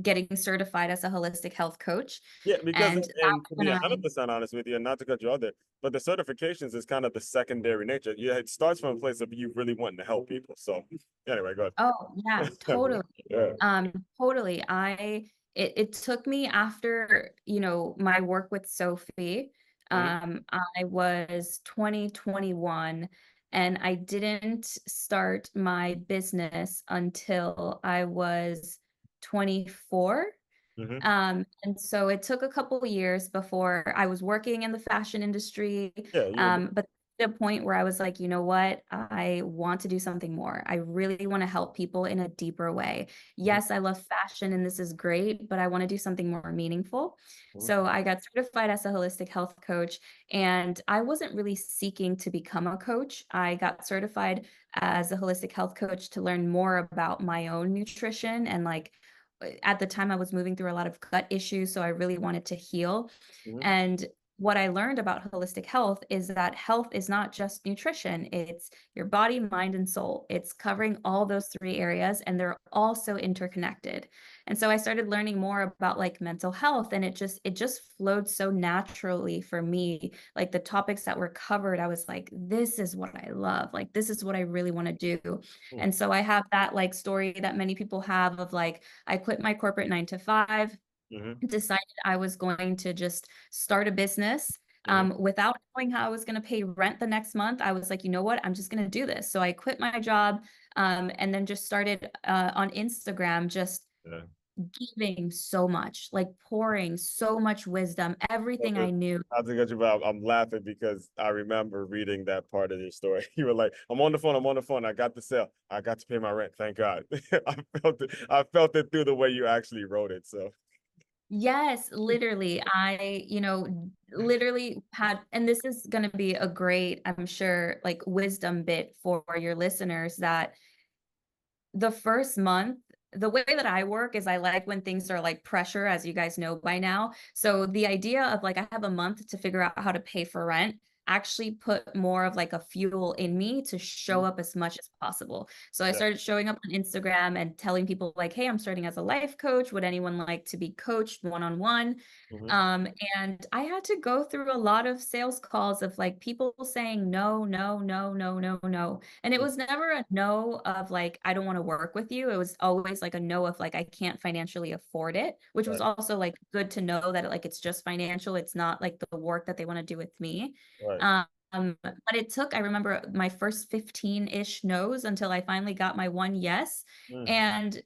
getting certified as a holistic health coach, Yeah, because and that's and to when be I 100% honest with you, and not to cut you out there, but the certifications is kind of the secondary nature. Yeah, it starts from a place of you really wanting to help people. So anyway, go Oh, yeah, ahead. totally. Yeah. Totally. It took me after, my work with Sophie. Mhm. I was 2021 and I didn't start my business until I was 24. Mhm. And so it took a couple of years before I was working in the fashion industry. Yeah, you But the point where I was like, you know what? I want to do something more. I really want to help people in a deeper way. mhm, Yes, I love fashion and this is great, but I want to do something more meaningful. mhm, So I got certified as a holistic health coach, and I wasn't really seeking to become a coach. I got certified as a holistic health coach to learn more about my own nutrition and like at the time I was moving through a lot of gut issues, so I really wanted to heal. mhm, And what I learned about holistic health is that health is not just nutrition, it's your body, mind, and soul. It's covering all those three areas, and they're also interconnected. And so I started learning more about like mental health, and it just flowed so naturally for me. Like the topics that were covered, I was like, this is what I love. Like this is what I really want to do. mhm, And so I have that like story that many people have of like I quit my corporate 9 to 5, mhm, decided I was going to just start a business mhm. without knowing how I was going to pay rent the next month. I was like, you know what? I'm just going to do this. So I quit my job and then just started on Instagram, just Yeah. giving so much, like pouring so much wisdom, everything I knew. Not to get you, but I'm laughing because I remember reading that part of your story. You were like, "I'm on the phone. I'm on the phone. I got the sale. I got to pay my rent. Thank God." I felt it. I felt it through the way you actually wrote it. So, Yes, literally. Literally had, and this is going to be a great, I'm sure, like wisdom bit for your listeners that the first month, the way that I work is I like when things are like pressure, as you guys know by now. So the idea of like I have a month to figure out how to pay for rent actually put more of like a fuel in me to show mhm, up as much as possible. So I yeah. started showing up on Instagram and telling people like, hey, I'm starting as a life coach. Would anyone like to be coached one-on-one? Mhm, Um, and I had to go through a lot of sales calls of like people saying no, no, no, no, no, no. And it mhm, was never a no of like, I don't want to work with you. It was always like a no of like, I can't financially afford it, which was right. also like good to know that like it's just financial. It's not like the work that they want to do with me. Right. But it took, I remember my first 15-ish no's until I finally got my one yes. Mm, And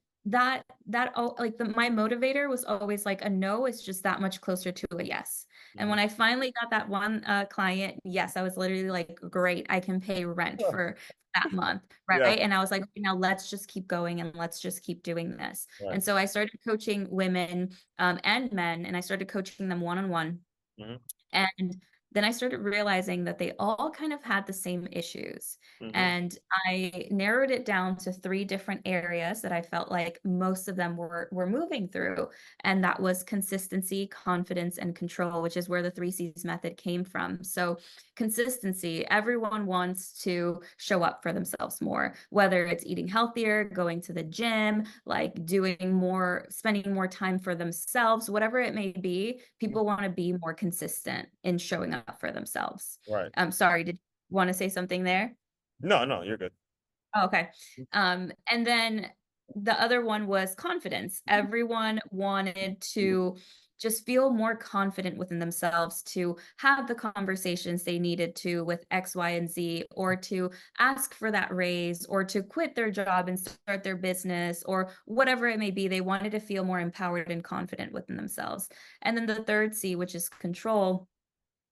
like my motivator was always like a no is just that much closer to a yes. And mhm. when I finally got that one client, yes, I was literally like, great, I can pay rent Huh. for that month, Yeah. right? And I was like, okay, now let's just keep going and let's just keep doing this. Right. And so I started coaching women and men, and I started coaching them one-on-one. Mhm, And then I started realizing that they all kind of had the same issues. mhm, And I narrowed it down to three different areas that I felt like most of them were moving through. And that was consistency, confidence, and control, which is where the 3 C's method came from. So consistency, everyone wants to show up for themselves more, whether it's eating healthier, going to the gym, like doing more, spending more time for themselves, whatever it may be. mhm. People want to be more consistent in showing up for themselves. Right. Sorry, did you want to say something there? No, no, you're good. Oh, okay. And then the other one was confidence. Everyone wanted to just feel more confident within themselves to have the conversations they needed to with X, Y, and Z, or to ask for that raise, or to quit their job and start their business, or whatever it may be. They wanted to feel more empowered and confident within themselves. And then the third C, which is control,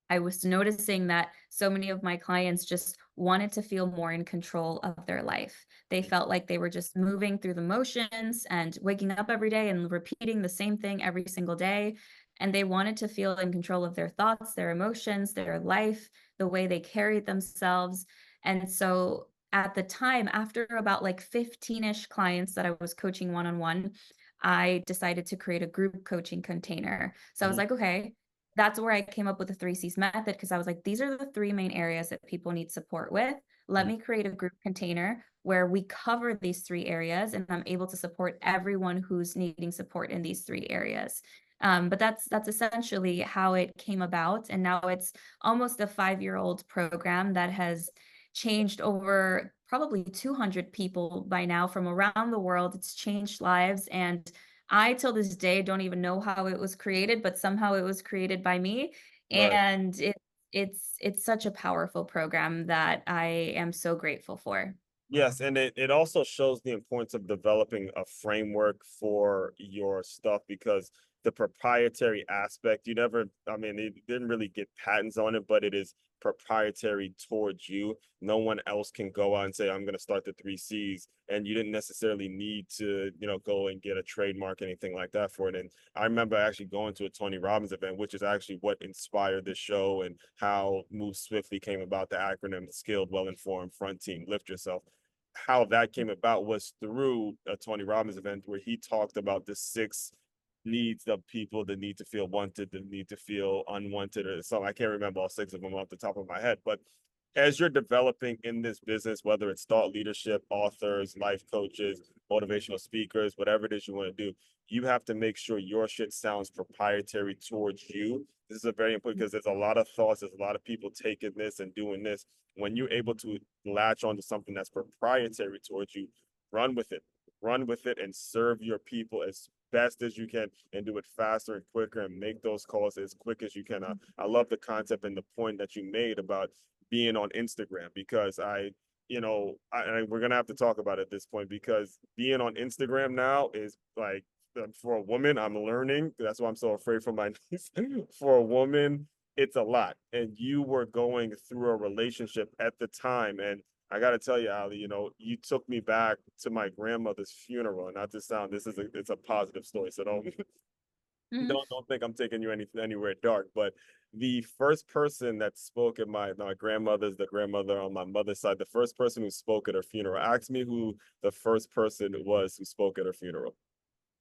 I was noticing that so many of my clients just wanted to feel more in control of their life. They felt like they were just moving through the motions and waking up every day and repeating the same thing every single day. And they wanted to feel in control of their thoughts, their emotions, their life, the way they carried themselves. And so at the time, after about like 15-ish clients that I was coaching one-on-one, I decided to create a group coaching container. So I was Mhm, like, okay, that's where I came up with the 3 C's method, because I was like, these are the 3 main areas that people need support with. Let Mm. me create a group container where we cover these 3 areas, and I'm able to support everyone who's needing support in these 3 areas. But that's essentially how it came about, and now it's almost a 5-year-old program that has changed over probably 200 people by now from around the world. It's changed lives, and I till this day don't even know how it was created, but somehow it was created by me, Right. and it's such a powerful program that I am so grateful for. Yes, and it also shows the importance of developing a framework for your stuff because the proprietary aspect, you never, I mean, it didn't really get patents on it, but it is proprietary towards you. No one else can go out and say, I'm going to start the 3 C's. And you didn't necessarily need to, go and get a trademark, anything like that for it. And I remember actually going to a Tony Robbins event, which is actually what inspired this show and how Move Swiftly came about, the acronym Skilled, Well Informed Front Team, Lift Yourself. How that came about was through a Tony Robbins event where he talked about the 6 needs of people: the need to feel wanted, the need to feel unwanted, or something. I can't remember all 6 of them off the top of my head, but as you're developing in this business, whether it's thought leadership, authors, life coaches, motivational speakers, whatever it is you want to do, you have to make sure your shit sounds proprietary towards you. This is a very important because there's a lot of thoughts, there's a lot of people taking this and doing this. When you're able to latch onto something that's proprietary towards you, run with it. Run with it and serve your people as best as you can and do it faster and quicker and make those calls as quick as you can. I love the concept and the point that you made about being on Instagram because we're gonna have to talk about it at this point because being on Instagram now is like for a woman, I'm learning. That's why I'm so afraid for my niece. For a woman, it's a lot. And you were going through a relationship at the time. And I gotta tell you, Ali, you took me back to my grandmother's funeral. And not to sound it's a positive story. So don't Mhm. don't think I'm taking you anywhere dark, but the first person that spoke at my grandmother's, the grandmother on my mother's side, the first person who spoke at her funeral, asked me who the first person was who spoke at her funeral.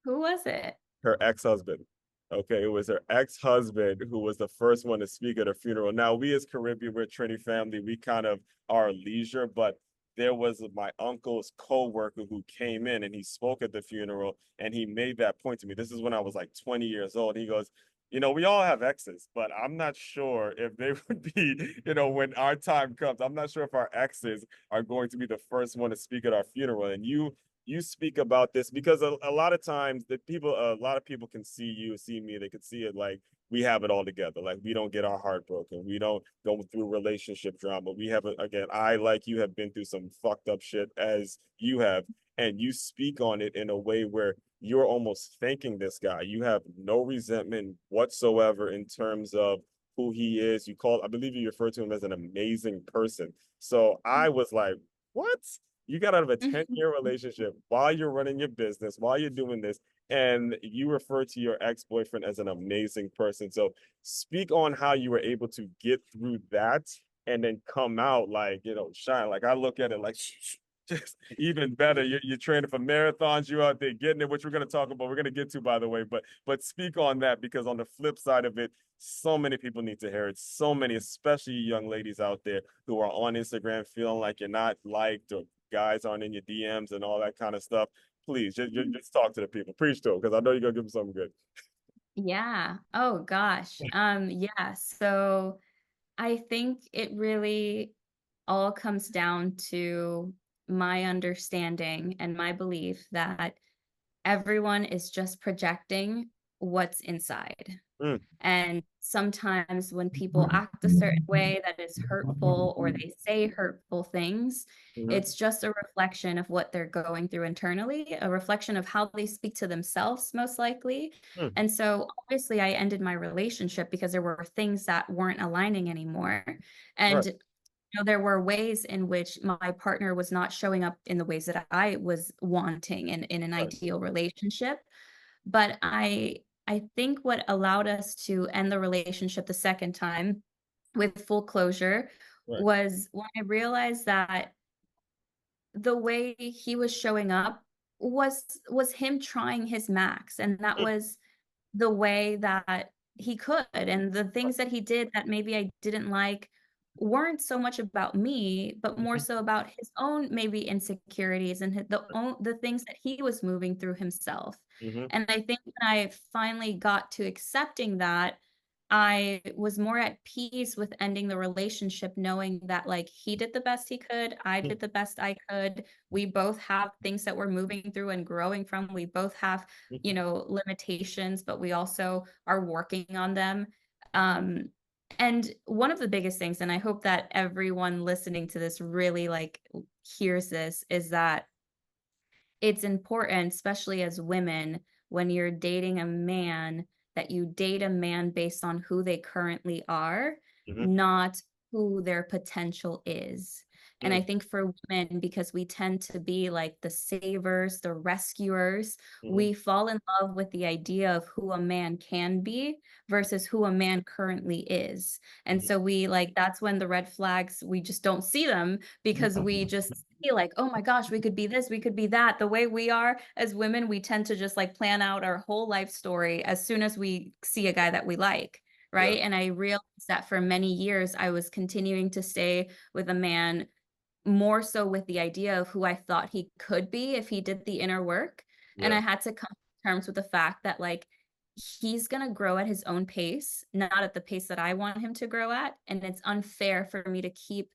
Who was it? Her ex-husband. Okay, it was her ex-husband who was the first one to speak at her funeral. Now, we as Caribbean, we're Trinity family, we kind of are leisure, but there was my uncle's co-worker who came in and he spoke at the funeral and he made that point to me. This is when I was like 20 years old. He goes, we all have exes, but I'm not sure if they would be, when our time comes, I'm not sure if our exes are going to be the first one to speak at our funeral. And you speak about this because a lot of times a lot of people can see me, they can see it like we have it all together. Like we don't get our heart broken. We don't go through relationship drama. We have, again, I, like you, have been through some fucked up shit as you have, and you speak on it in a way where you're almost thanking this guy. You have no resentment whatsoever in terms of who he is. I believe you refer to him as an amazing person. So I was like, what? You got out of a 10-year relationship while you're running your business, while you're doing this, and you refer to your ex-boyfriend as an amazing person. So speak on how you were able to get through that and then come out like, shine. Like I look at it like just even better. You're training for marathons, you're out there getting it, which we're going to talk about. We're going to get to, by the way, but speak on that because on the flip side of it, so many people need to hear it. So many, especially young ladies out there who are on Instagram feeling like you're not liked or guys aren't in your DMs and all that kind of stuff. Please just talk to the people. Preach to them because I know you're gonna give them something good. Yeah. Oh gosh. Yeah. So I think it really all comes down to my understanding and my belief that everyone is just projecting what's inside. Mm, And sometimes when people act a certain way that is hurtful or they say hurtful things, mhm, it's just a reflection of what they're going through internally, a reflection of how they speak to themselves, most likely. mm, And so obviously, I ended my relationship because there were things that weren't aligning anymore. And right, there were ways in which my partner was not showing up in the ways that I was wanting in an right, ideal relationship. But I think what allowed us to end the relationship the second time with full closure right. was when I realized that the way he was showing up was him trying his max, and that Mm, was the way that he could, and the things that he did that maybe I didn't like weren't so much about me, but more Mhm, so about his own maybe insecurities and the things that he was moving through himself. mhm, And I think when I finally got to accepting that, I was more at peace with ending the relationship, knowing that like he did the best he could, I mhm, did the best I could. We both have things that we're moving through and growing from. We both have, mhm. limitations, but we also are working on them. Um, and one of the biggest things, and I hope that everyone listening to this really like hears this, is that it's important, especially as women, when you're dating a man, that you date a man based on who they currently are, Mhm, not who their potential is. And mm, I think for women, because we tend to be like the savers, the rescuers, mhm, we fall in love with the idea of who a man can be versus who a man currently is. And mhm, so we like, that's when the red flags, we just don't see them because we just feel like, oh my gosh, we could be this, we could be that. The way we are as women, we tend to just like plan out our whole life story as soon as we see a guy that we like. yeah, Right. And I realized that for many years, I was continuing to stay with a man more so with the idea of who I thought he could be if he did the inner work. And yeah, I had to come to terms with the fact that like he's going to grow at his own pace, not at the pace that I want him to grow at. And it's unfair for me to keep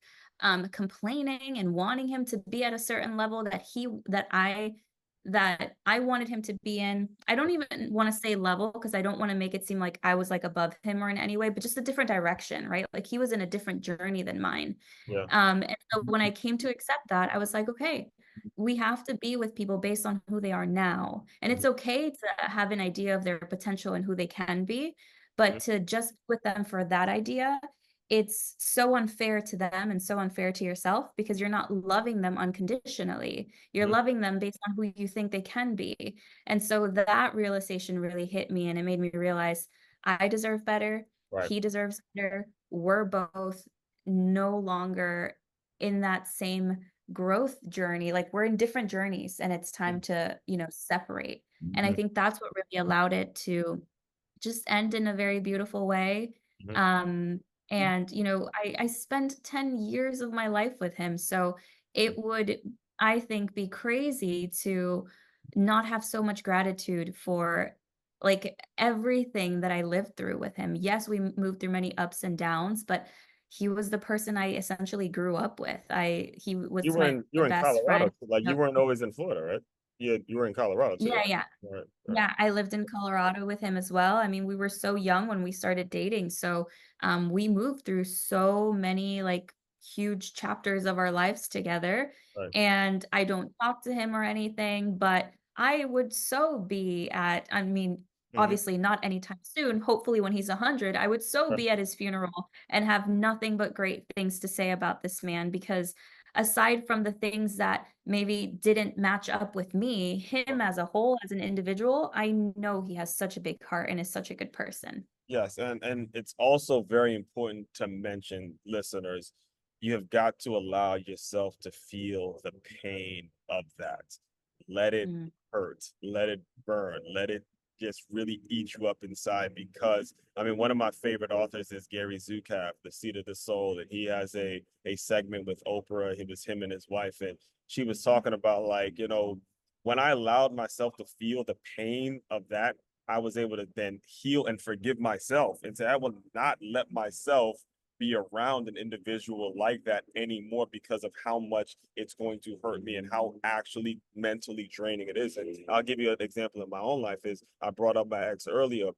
complaining and wanting him to be at a certain level that I wanted him to be in. I don't even want to say level because I don't want to make it seem like I was like above him or in any way, but just a different direction, right? Like he was in a different journey than mine. yeah, And so when I came to accept that, I was like, okay, we have to be with people based on who they are now. And mhm, it's okay to have an idea of their potential and who they can be, mhm, but to just be with them for that idea, it's so unfair to them and so unfair to yourself because you're not loving them unconditionally. You're mhm. loving them based on who you think they can be. And so that realization really hit me and it made me realize I deserve better. Right. He deserves better. We're both no longer in that same growth journey. Like we're in different journeys and it's time Mhm, to, separate. And I mhm, think that's what really allowed it to just end in a very beautiful way. mhm. Um, and I spent 10 years of my life with him. So it would, I think, be crazy to not have so much gratitude for like everything that I lived through with him. Yes, we moved through many ups and downs, but he was the person I essentially grew up with. He You was were my in you were in best Colorado, friend. so, like you weren't always in Florida, right? You were in Colorado too, Yeah, right? yeah. Right, right, Yeah, I lived in Colorado with him as well. I mean, we were so young when we started dating. So, we moved through so many like huge chapters of our lives together. right. And I don't talk to him or anything, but I would so be I mean, Mhm, obviously not anytime soon. Hopefully when he's 100, I would so right. be at his funeral and have nothing but great things to say about this man because aside from the things that maybe didn't match up with me, him as a whole, as an individual, I know he has such a big heart and is such a good person. Yes, and it's also very important to mention, listeners, you have got to allow yourself to feel the pain of that. Let it Mm, hurt, let it burn, let it just really eat you up inside. Because I mean, one of my favorite authors is Gary Zukav, The Seat of the Soul, and he has a segment with Oprah. It was him and his wife, and she was talking about like, when I allowed myself to feel the pain of that, I was able to then heal and forgive myself and say, I will not let myself be around an individual like that anymore because of how much it's going to hurt me and how actually mentally draining it is. And I'll give you an example in my own life is I brought up my ex earlier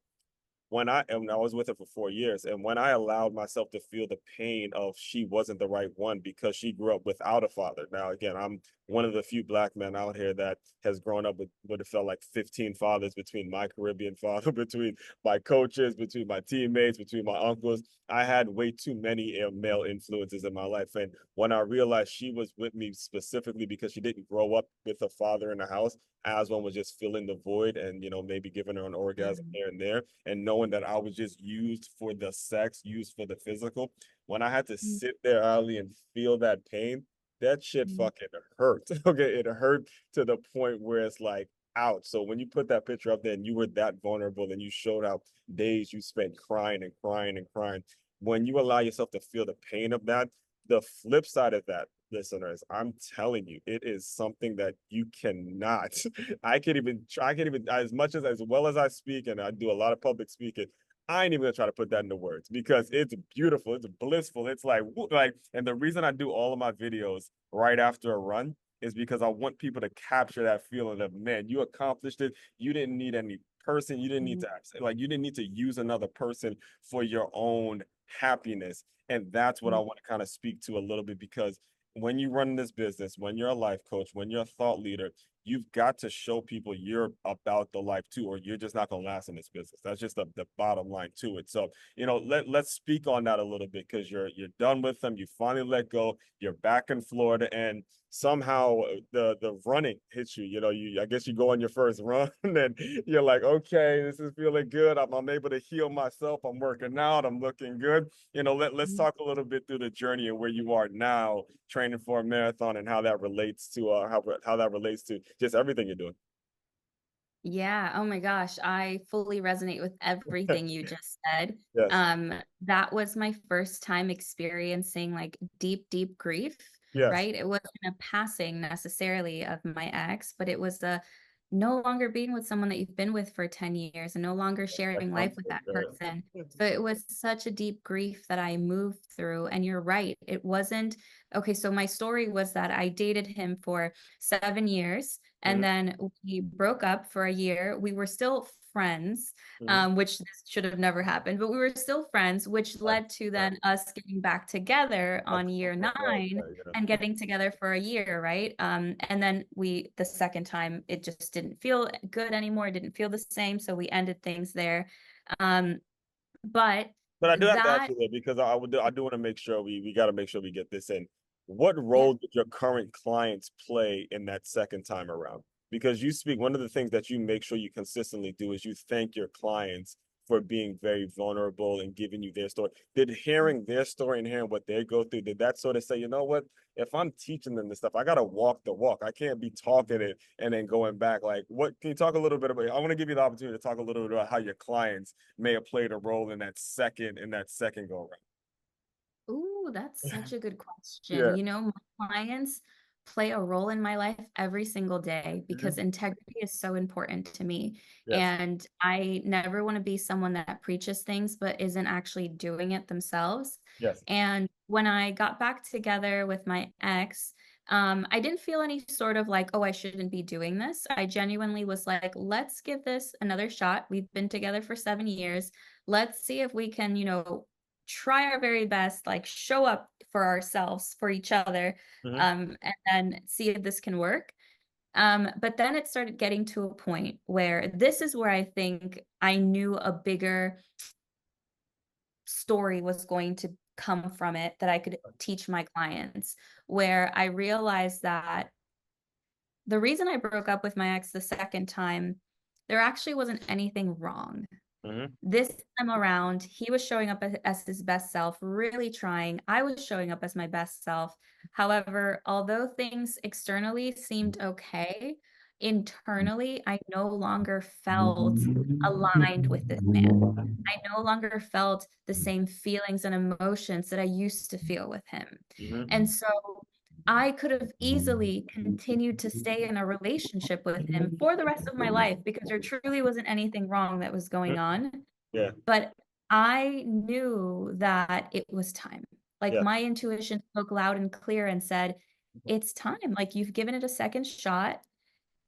when I was with her for 4 years, and when I allowed myself to feel the pain of she wasn't the right one because she grew up without a father. Now, again, I'm one of the few black men out here that has grown up with what it felt like 15 fathers between my Caribbean father, between my coaches, between my teammates, between my uncles. I had way too many male influences in my life. And when I realized she was with me specifically because she didn't grow up with a father in the house, as one was just filling the void and, maybe giving her an orgasm mm, here and there, and knowing that I was just used for the sex, used for the physical. When I had to mm, sit there, Ali, and feel that pain, that shit mm, fucking hurt. Okay, it hurt to the point where it's like out. So when you put that picture up there and you were that vulnerable and you showed how days you spent crying and crying and crying, when you allow yourself to feel the pain of that, the flip side of that, listeners, I'm telling you, it is something that you cannot. I can't even, as well as I speak and I do a lot of public speaking, I ain't even gonna try to put that into words because it's beautiful, it's blissful. It's like, and the reason I do all of my videos right after a run is because I want people to capture that feeling of, man, you accomplished it. You didn't need any person. You didn't need Mhm. to, like, you didn't need to use another person for your own happiness. And that's what I Mhm. want to kind of speak to a little bit because when you run this business, when you're a life coach, when you're a thought leader, you've got to show people you're about the life too, or you're just not gonna last in this business. That's just the bottom line to it. So, let's speak on that a little bit because you're done with them. You finally let go. You're back in Florida, and somehow the running hits you. I guess you go on your first run, and you're like, okay, this is feeling good. I'm able to heal myself. I'm working out. I'm looking good. Let's Mhm. talk a little bit through the journey and where you are now training for a marathon and how that relates to how that relates to just everything you're doing. Yeah, oh my gosh, I fully resonate with everything you just said. Yes. That was my first time experiencing, like, deep, deep grief, Yes. right? It wasn't a passing necessarily of my ex, but it was a no longer being with someone that you've been with for 10 years and no longer That sharing life comes with with that person. So it was such a deep grief that I moved through, and you're right, it wasn't okay, so my story was that I dated him for 7 years, and Mhm, then we broke up for a year. We were still friends, mhm. which this should have never happened, but we were still friends, which Right, led to right. then us getting back together on That's year right, right, 9 right, yeah. and getting together for a year, right? And then the second time, it just didn't feel good anymore. It didn't feel the same. So we ended things there. Um, but But I do have to ask that you there because I do want to make sure we got to make sure we get this in. What Yeah. role did your current clients play in that second time around? Because you speak, one of the things that you make sure you consistently do is you thank your clients for being very vulnerable and giving you their story. Did hearing their story and hearing what they go through, did that sort of say, you know what? If I'm teaching them this stuff, I gotta walk the walk. I can't be talking it and then going back. Like, what can you talk a little bit about? I want to give you the opportunity to talk a little bit about how your clients may have played a role in that second go Ooh, that's around. such a good question. Yeah. My clients play a role in my life every single day because Mhm. integrity is so important to me. Yes. And I never want to be someone that preaches things but isn't actually doing it themselves. Yes. And when I got back together with my ex, I didn't feel any sort of like, oh, I shouldn't be doing this. I genuinely was like, let's give this another shot. We've been together for 7 years. Let's see if we can, try our very best, like show up for ourselves, for each other, Mhm. and then see if this can work. But then it started getting to a point where this is where I think I knew a bigger story was going to come from it that I could teach my clients, where I realized that the reason I broke up with my ex the second time, there actually wasn't anything wrong. Mhm. This time around, he was showing up as his best self, really trying. I was showing up as my best self. However, although things externally seemed okay, internally, I no longer felt aligned with this man. I no longer felt the same feelings and emotions that I used to feel with him. And Mhm. so I could have easily continued to stay in a relationship with him for the rest of my life because there truly wasn't anything wrong that was going Mhm. on. Yeah. But I knew that it was time. Like, Yeah. my intuition spoke loud and clear and said, "It's time. Like, you've given it a second shot.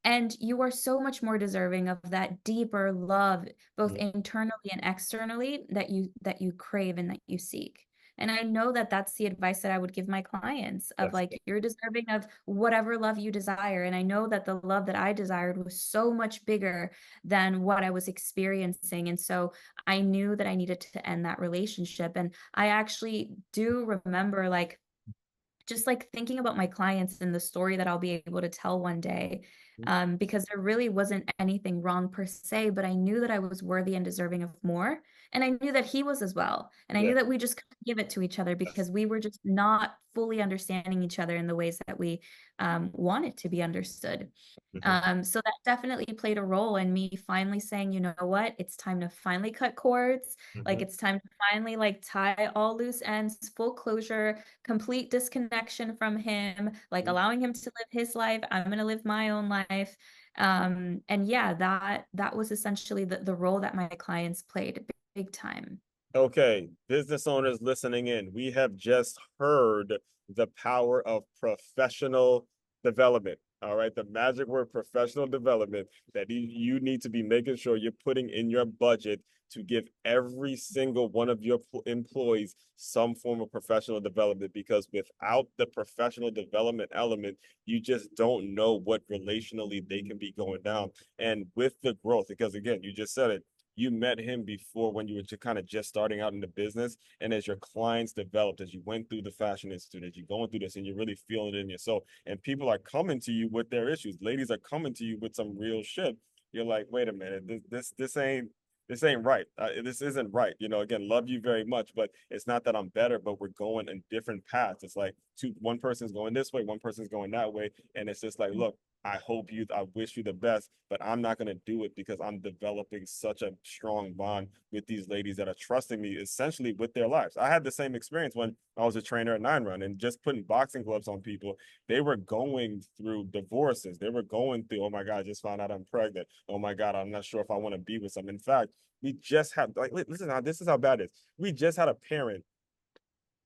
And you are so much more deserving of that deeper love, both Mhm. internally and externally, that you crave and that you seek." And I know that that's the advice that I would give my clients of Yes. like, you're deserving of whatever love you desire. And I know that the love that I desired was so much bigger than what I was experiencing. And so I knew that I needed to end that relationship. And I actually do remember like just like thinking about my clients and the story that I'll be able to tell one day. because there really wasn't anything wrong per se, but I knew that I was worthy and deserving of more. And I knew that he was as well. And I Yeah. knew that we just couldn't give it to each other because we were just not fully understanding each other in the ways that we wanted to be understood. Mhm. So that definitely played a role in me finally saying, you know what, it's time to finally cut cords. Like Mhm. it's time to finally like tie all loose ends, full closure, complete disconnection from him, like Mhm. allowing him to live his life. I'm gonna live my own life. And yeah, that was essentially the role that my clients played big time. Okay, business owners listening in, we have just heard the power of professional development. All right, the magic word professional development that you need to be making sure you're putting in your budget to give every single one of your employees some form of professional development, because without the professional development element, you just don't know what relationally they can be going down. And with the growth, because again, you just said it, you met him before when you were kind of just starting out in the business. And as your clients developed, as you went through the Fashion Institute, as you're going through this and you're really feeling it in your soul, and people are coming to you with their issues, ladies are coming to you with some real shit. You're like, wait a minute, this ain't right. This isn't right. You know, again, love you very much, but it's not that I'm better, but we're going in different paths. It's like one person's going this way, one person's going that way. And it's just like, look, I wish you the best, but I'm not going to do it because I'm developing such a strong bond with these ladies that are trusting me essentially with their lives. I had the same experience when I was a trainer at Nine Run and just putting boxing gloves on people. They were going through divorces. They were going through, oh my God, I just found out I'm pregnant. Oh my God, I'm not sure if I want to be with some. In fact, we just had, like, listen, this is how bad it is. We just had a parent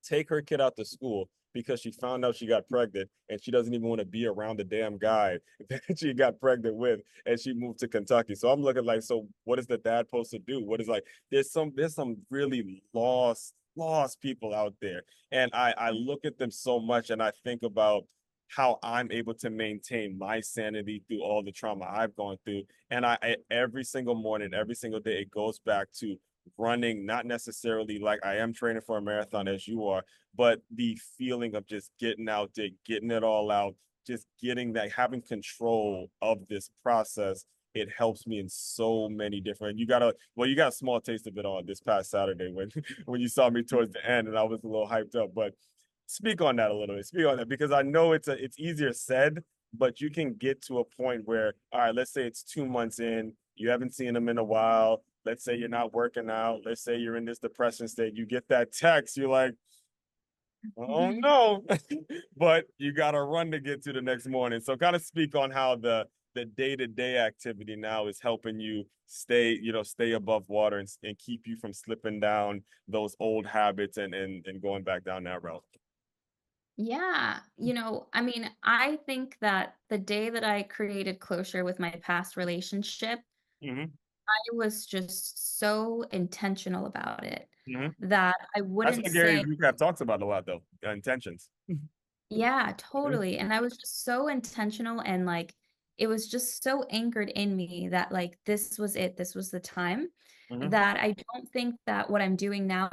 take her kid out to school because she found out she got pregnant and she doesn't even want to be around the damn guy that she got pregnant with, and she moved to Kentucky. So I'm looking like, so what is the dad supposed to do? What is like there's some really lost people out there. And I look at them so much and I think about how I'm able to maintain my sanity through all the trauma I've gone through. And I every single morning, every single day, it goes back to running, not necessarily like I am training for a marathon as you are, but the feeling of just getting out there, getting it all out, just getting that, having control of this process. It helps me in so many different. You got a small taste of it on this past Saturday when when you saw me towards the end, and I was a little hyped up. But speak on that a little bit. Speak on that because I know it's easier said, but you can get to a point where, all right, let's say it's 2 months in, you haven't seen them in a while. Let's say you're not working out. Let's say you're in this depression state. You get that text. You're like, oh no, but you got to run to get to the next morning. So kind of speak on how the day-to-day activity now is helping you stay above water and keep you from slipping down those old habits and going back down that route. Yeah, I mean, I think that the day that I created closure with my past relationship, Mm-hmm. I was just so intentional about it Mm-hmm. that I That's wouldn't what Gary say, Vee talks about a lot, though. Intentions. yeah, totally. And I was just so intentional and like it was just so anchored in me that like this was it, this was the time Mm-hmm. that I don't think that what I'm doing now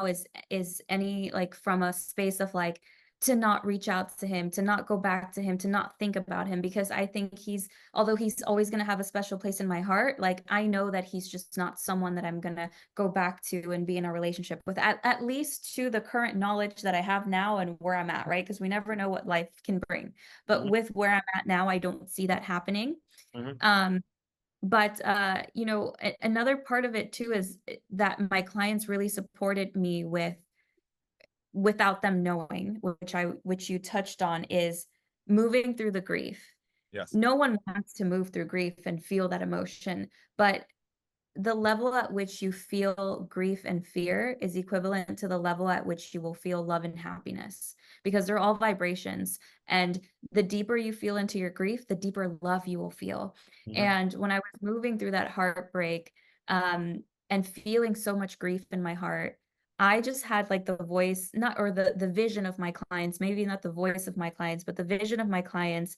is any like from a space of like to not reach out to him, to not go back to him, to not think about him because I think although he's always going to have a special place in my heart, like I know that he's just not someone that I'm going to go back to and be in a relationship with at least to the current knowledge that I have now and where I'm at, right? Because we never know what life can bring. But Mm-hmm. with where I'm at now, I don't see that happening. Mm-hmm. Um, but another part of it too is that my clients really supported me without them knowing, which you touched on, is moving through the grief. Yes. No one wants to move through grief and feel that emotion, but the level at which you feel grief and fear is equivalent to the level at which you will feel love and happiness because they're all vibrations. And the deeper you feel into your grief, the deeper love you will feel. Mm-hmm. And when I was moving through that heartbreak and feeling so much grief in my heart, I just had like the voice, not or the vision of my clients, maybe not the voice of my clients, but the vision of my clients,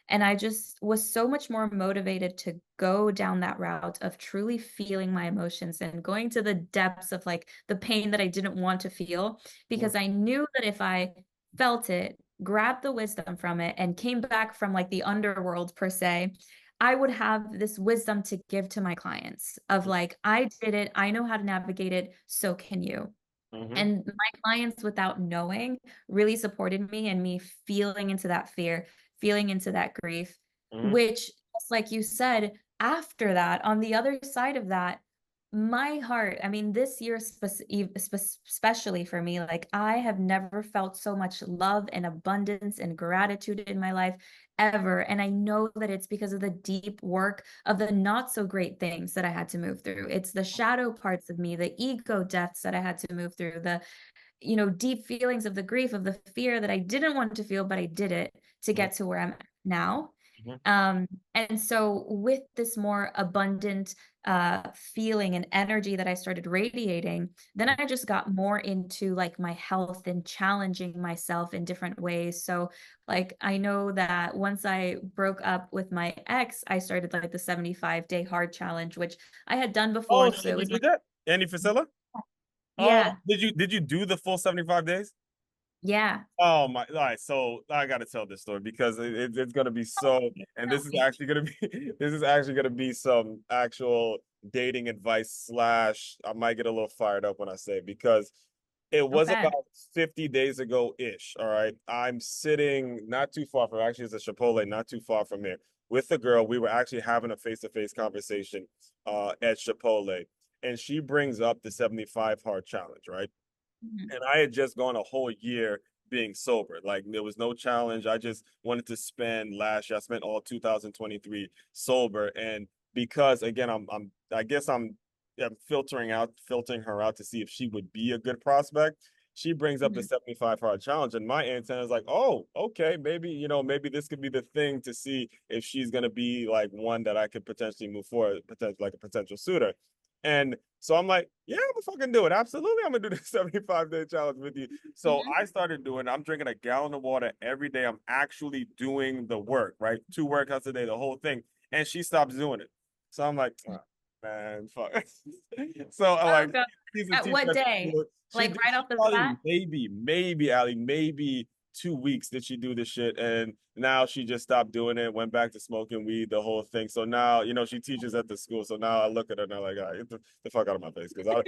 and I just was so much more motivated to go down that route of truly feeling my emotions and going to the depths of like the pain that I didn't want to feel, because I knew that if I felt it, grabbed the wisdom from it, and came back from like the underworld per se, I would have this wisdom to give to my clients of like, I did it, I know how to navigate it, so can you. Mm-hmm. And my clients, without knowing, really supported me and me feeling into that fear, feeling into that grief, Mm-hmm. which, just like you said, after that, on the other side of that, my heart, I mean, this year, especially for me, like I have never felt so much love and abundance and gratitude in my life ever. And I know that it's because of the deep work of the not so great things that I had to move through. It's the shadow parts of me, the ego deaths that I had to move through, the, deep feelings of the grief, of the fear that I didn't want to feel, but I did it to get to where I'm at now. Mm-hmm. And so with this more abundant feeling and energy that I started radiating, then I just got more into like my health and challenging myself in different ways. So like I know that once I broke up with my ex, I started like the 75-day hard challenge, which I had done Oh before. So shit, it you was my did that? Andy Frisella? Oh, yeah, did you do the full 75 days? yeah. Oh my, all right. So I gotta tell this story because it's gonna be so, and Tell this is me. actually gonna be this is actually gonna be some actual dating advice slash I might get a little fired up when I say it because it was Okay. about 50 days ago ish. All right. I'm sitting not too far from actually it's a Chipotle, not too far from here with the girl. We were actually having a face-to-face conversation at Chipotle, and she brings up the 75 hard challenge, right? Mhm, And I had just gone a whole year being sober. Like there was no challenge. I just wanted to spend last year. I spent all 2023 sober. And because again, I guess I'm filtering her out to see if she would be a good prospect. She brings up the mhm, 75 hard challenge. And my antenna is like, oh, okay, maybe, maybe this could be the thing to see if she's gonna be like one that I could potentially move forward, like a potential suitor. And so I'm like, yeah, I'm gonna fucking do it. Absolutely, I'm gonna do the 75-day challenge with you. So mhm, I started doing, I'm drinking a gallon of water every day. I'm actually doing the work, right? 2 workouts a day, the whole thing. And she stops doing it. So I'm like, oh, man, fuck. So I oh like god. she's a At teacher what at the day? school. Like right She off the probably bat? maybe Ali, maybe 2 weeks did she do this shit. And now she just stopped doing it, went back to smoking weed, the whole thing. So now, she teaches at the school. So now I look at her and I'm like, all right, get the fuck out of my face. Because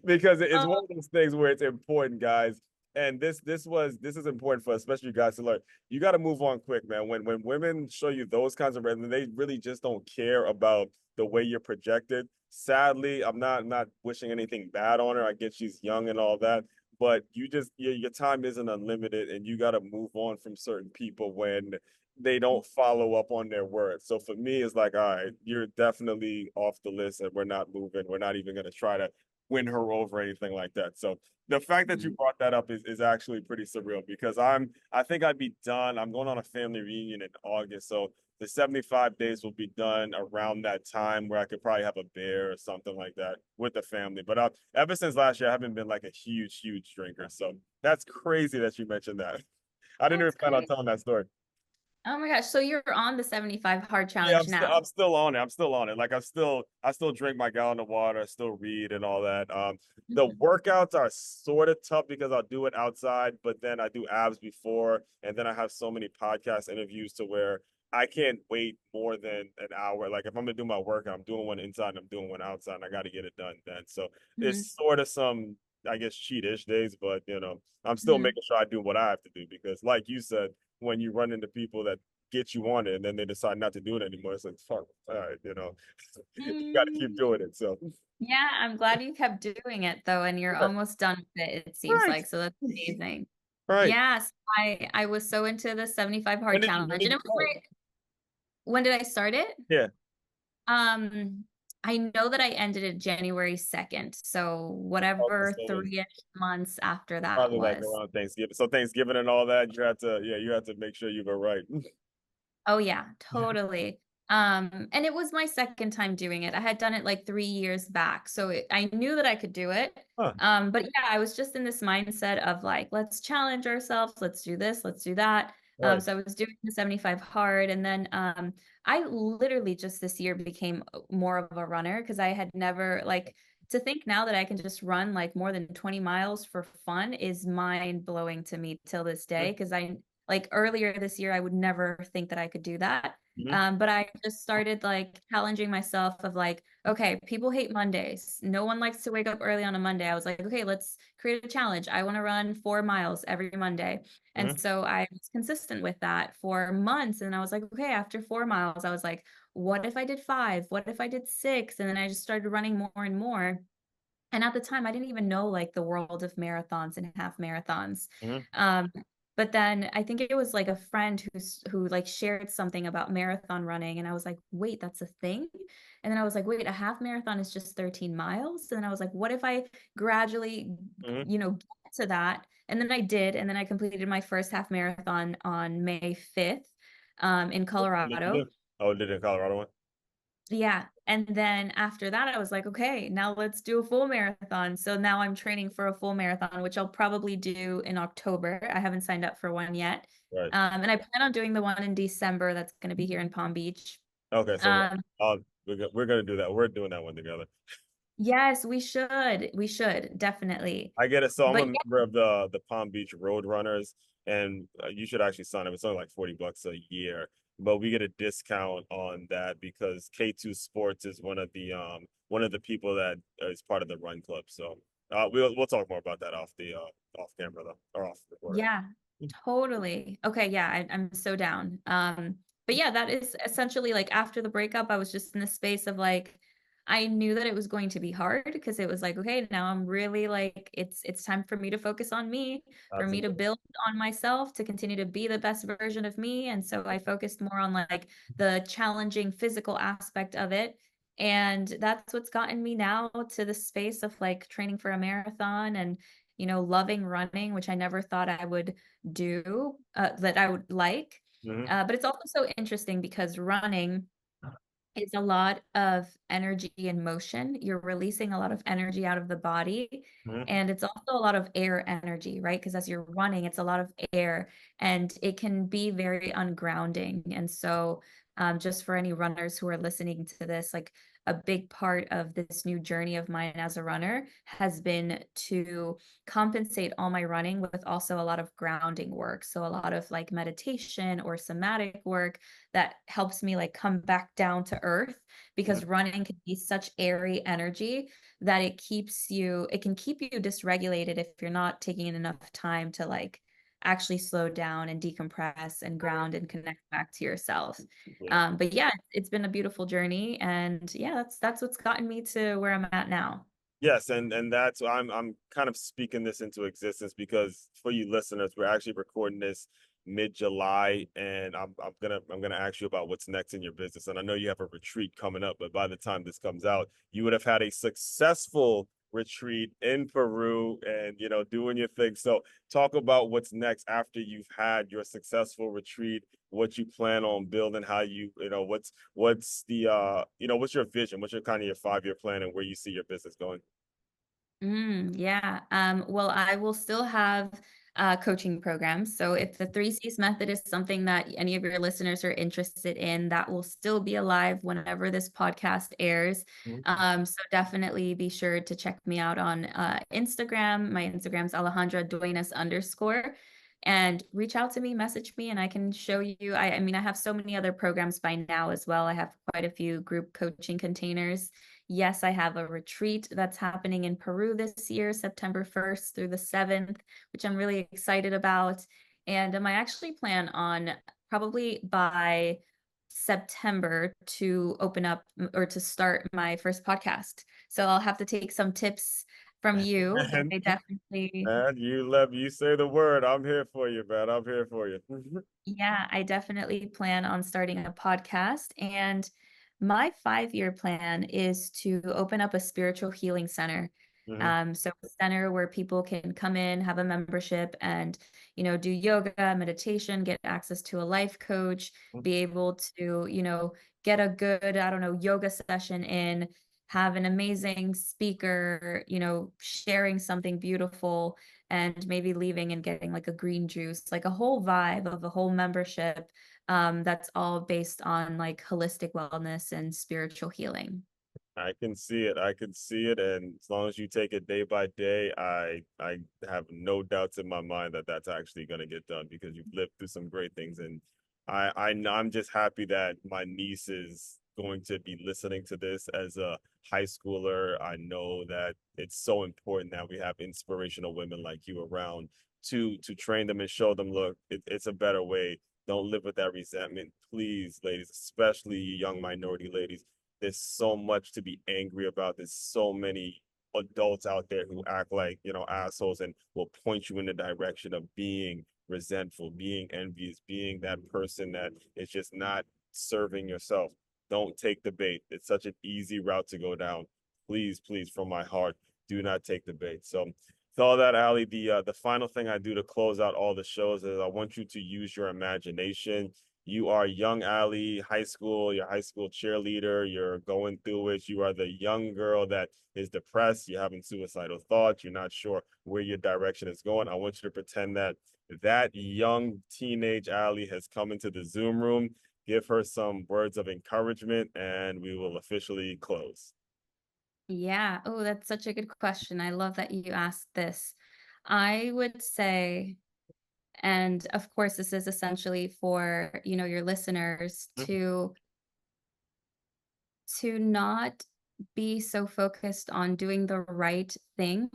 because it's Oh, one of those things where it's important, guys. And this is important for especially you guys to learn. You got to move on quick, man. When women show you those kinds of red, they really just don't care about the way you're projected. Sadly, I'm not wishing anything bad on her. I get she's young and all that, but your time isn't unlimited, and you got to move on from certain people when they don't follow up on their words. So for me, it's like, all right, you're definitely off the list, and we're not moving. We're not even gonna try to win her over or anything like that. So the fact that you mhm, brought that up is actually pretty surreal because I think I'd be done. I'm going on a family reunion in August, so the 75 days will be done around that time where I could probably have a beer or something like that with the family. But ever since last year, I haven't been like a huge drinker. So that's crazy that you mentioned that. I didn't even that's plan on great. telling that story. Oh my gosh. So you're on the 75 hard Yeah, challenge now. I'm still on it. I'm still on it. Like I still drink my gallon of water, I still read and all that. The Mhm, workouts are sort of tough because I'll do it outside, but then I do abs before, and then I have so many podcast interviews to where I can't wait more than an hour. Like if I'm gonna do my workout, I'm doing one inside and I'm doing one outside, and I got to get it done then. So mhm, it's sort of some, I guess, cheat-ish days, but I'm still mhm, making sure I do what I have to do because, like you said, when you run into people that get you on it and then they decide not to do it anymore. It's like, fuck, all right, you got to keep mm. doing it. So, Yeah, I'm glad you kept doing it though, and you're right, almost done with it seems right, like. So that's amazing. right. Yes, I was so into the 75 hard When challenge, did and you it was start? my when did I start it? Yeah, Um, I know that I ended it January 2nd, so okay, whatever so it was 3-ish months after that probably like was. around Thanksgiving. So Thanksgiving and all that, you have to make sure you go right. Oh, yeah, totally. And it was my 2nd time doing it. I had done it, like, 3 years back, so I knew that I could do it. Huh, But yeah, I was just in this mindset of, like, "Let's challenge ourselves, let's do this, let's do that." right. So I was doing the 75 hard, and then, I literally just this year became, more of a runner because I had never like, to think now that I can just run, like, more than 20 miles for fun is mind-blowing to me till this day. Because I like, earlier this year, I would never think that I could do that. Mm-hmm. But I just started like challenging myself of like, okay, people hate Mondays. No one likes to wake up early on a Monday. I was like, okay, let's create a challenge. I want to run 4 miles every Monday. And Mm-hmm. so I was consistent with that for months. And I was like, okay, after 4 miles, I was like, what if I did 5? What if I did 6? And then I just started running more and more. And at the time, I didn't even know like the world of marathons and half marathons. Mm-hmm. Um, but then I think it was like a friend who like shared something about marathon running, and I was like, wait, that's a thing. And then I was like, wait, a half marathon is just 13 miles. And then I was like, what if I gradually, Mm-hmm. get to that? And then I did, and then I completed my first half marathon on May 5th, in Did you Colorado. do? Oh, did in Colorado one? Yeah. And then after that, I was like, okay, now let's do a full marathon. So now I'm training for a full marathon, which I'll probably do in October. I haven't signed up for one yet. Right. And I plan on doing the one in December that's going to be here in Palm Beach. Okay, so Um, we're gonna do that. We're doing that one together. yes, we should. We should definitely. I get it. So I'm a But member of the Palm Beach Road Runners, and you should actually sign up. It's only like $40 a year, but we get a discount on that because K2 Sports is one of the people that is part of the run club. So we'll talk more about that off camera though, or off recording. yeah, totally. Okay, yeah, I'm so down. But yeah, that is essentially like after the breakup, I was just in the space of like, I knew that it was going to be hard because it was like, okay, now I'm really like, it's time for me to focus on me, for me to Absolutely. build on myself, to continue to be the best version of me. And so I focused more on like the challenging physical aspect of it. And that's what's gotten me now to the space of like training for a marathon and loving running, which I never thought I would do, that I would like. Hmm. But it's also so interesting because running is a lot of energy and motion. You're releasing a lot of energy out of the body. Hmm. And it's also a lot of air energy, right? Because as you're running, it's a lot of air and it can be very ungrounding. And so, just for any runners who are listening to this, like a big part of this new journey of mine as a runner has been to compensate all my running with also a lot of grounding work. So, a lot of like meditation or somatic work that helps me like come back down to earth because running can be such airy energy that it can keep you dysregulated if you're not taking enough time to like actually slow down and decompress and ground and connect back to yourself. Yeah. But yeah, it's been a beautiful journey, and yeah, that's what's gotten me to where I'm at now. Yes, and that's I'm kind of speaking this into existence because for you listeners, we're actually recording this mid-July, and I'm gonna ask you about what's next in your business. And I know you have a retreat coming up, but by the time this comes out, you would have had a successful retreat in Peru and doing your thing. So talk about what's next after you've had your successful retreat, what you plan on building, how what's the what's your vision, what's your kind of your 5-year plan and where you see your business going. Yeah. Well, I will still have coaching programs. So if the 3 C's method is something that any of your listeners are interested in, that will still be alive whenever this podcast airs. So definitely be sure to check me out on Instagram. My Instagram's Alejandra Duenas _ and reach out to me, message me, and I can show you. I mean, I have so many other programs by now as well. I have quite a few group coaching containers. Yes, I have a retreat that's happening in Peru this year, September 1st through the 7th, which I'm really excited about. And I actually plan on probably by September to open up or to start my first podcast. So I'll have to take some tips from you, but And I definitely man, you say the word. I'm here for you, man. I'm here for you. Yeah, I definitely plan on starting a podcast. And my 5-year plan is to open up a spiritual healing center. Hmm. So a center where people can come in, have a membership and, do yoga, meditation, get access to a life coach, be able to, get a good, I don't know, yoga session in, have an amazing speaker, sharing something beautiful and maybe leaving and getting like a green juice, like a whole vibe of a whole membership, that's all based on like holistic wellness and spiritual healing. I can see it. I can see it, and as long as you take it day by day, I have no doubts in my mind that that's actually going to get done because you've lived through some great things, and I'm just happy that my niece is going to be listening to this as a high schooler. I know that it's so important that we have inspirational women like you around to train them and show them, look, it's a better way. Don't live with that resentment, please, ladies, especially you young minority ladies. There's so much to be angry about. There's so many adults out there who act like, assholes and will point you in the direction of being resentful, being envious, being that person that is just not serving yourself. Don't take the bait. It's such an easy route to go down. Please, please, from my heart, do not take the bait. So, with all that, Ali, the final thing I do to close out all the shows is I want you to use your imagination. You are young Ali, high school, you're high school cheerleader, you're going through it. You are the young girl that is depressed, you're having suicidal thoughts, you're not sure where your direction is going. I want you to pretend that that young teenage Ali has come into the Zoom room. Give her some words of encouragement, and we will officially close. Yeah. Oh, that's such a good question. I love that you asked this. I would say, and of course, this is essentially for, your listeners to not be so focused on doing the right thing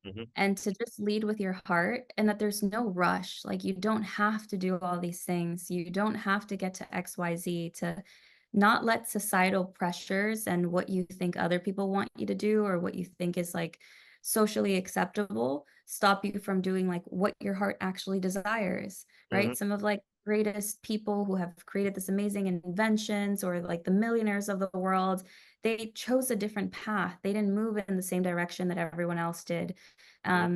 Mm-hmm, and to just lead with your heart, and that there's no rush. Like, you don't have to do all these things. You don't have to get to XYZ, to not let societal pressures and what you think other people want you to do or what you think is like socially acceptable stop you from doing like what your heart actually desires, mm-hmm, right? Some of like greatest people who have created this amazing inventions or like the millionaires of the world, they chose a different path. They didn't move in the same direction that everyone else did.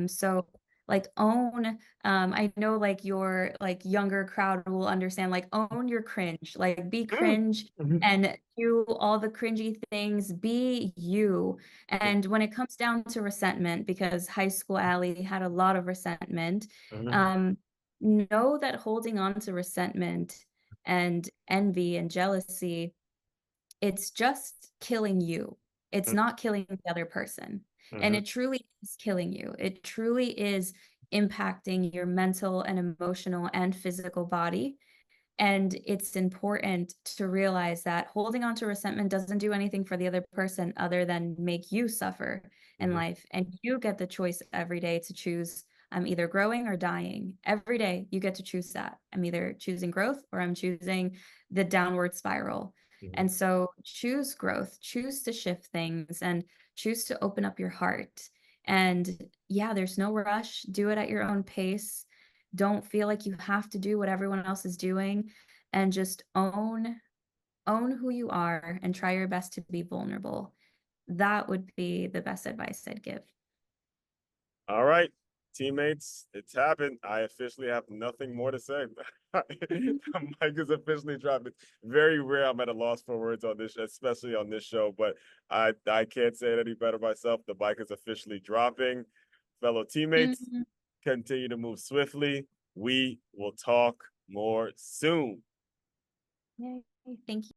So like own, I know like your like younger crowd will understand, like own your cringe, like be cringe mm-hmm, and do all the cringy things, be you. And when it comes down to resentment, because high school Allie had a lot of resentment, mm-hmm, um, know that holding on to resentment and envy and jealousy, it's just killing you. It's not killing the other person. And mm-hmm, it truly is killing you. It truly is impacting your mental and emotional and physical body. And it's important to realize that holding on to resentment doesn't do anything for the other person other than make you suffer in mm-hmm, life. And you get the choice every day to choose, I'm either growing or dying. Every day you get to choose that. I'm either choosing growth or I'm choosing the downward spiral. mm-hmm. And so choose growth, choose to shift things, and choose to open up your heart. And yeah, there's no rush. Do it at your own pace. Don't feel like you have to do what everyone else is doing, and just own who you are and try your best to be vulnerable. That would be the best advice I'd give. All right, teammates, it's happened. I officially have nothing more to say. The mic is officially dropped. It's very rare I'm at a loss for words on this, especially on this show, but I can't say it any better myself. The mic is officially dropping. Fellow teammates, Mhm. continue to move swiftly. We will talk more soon. Yay. Thank you.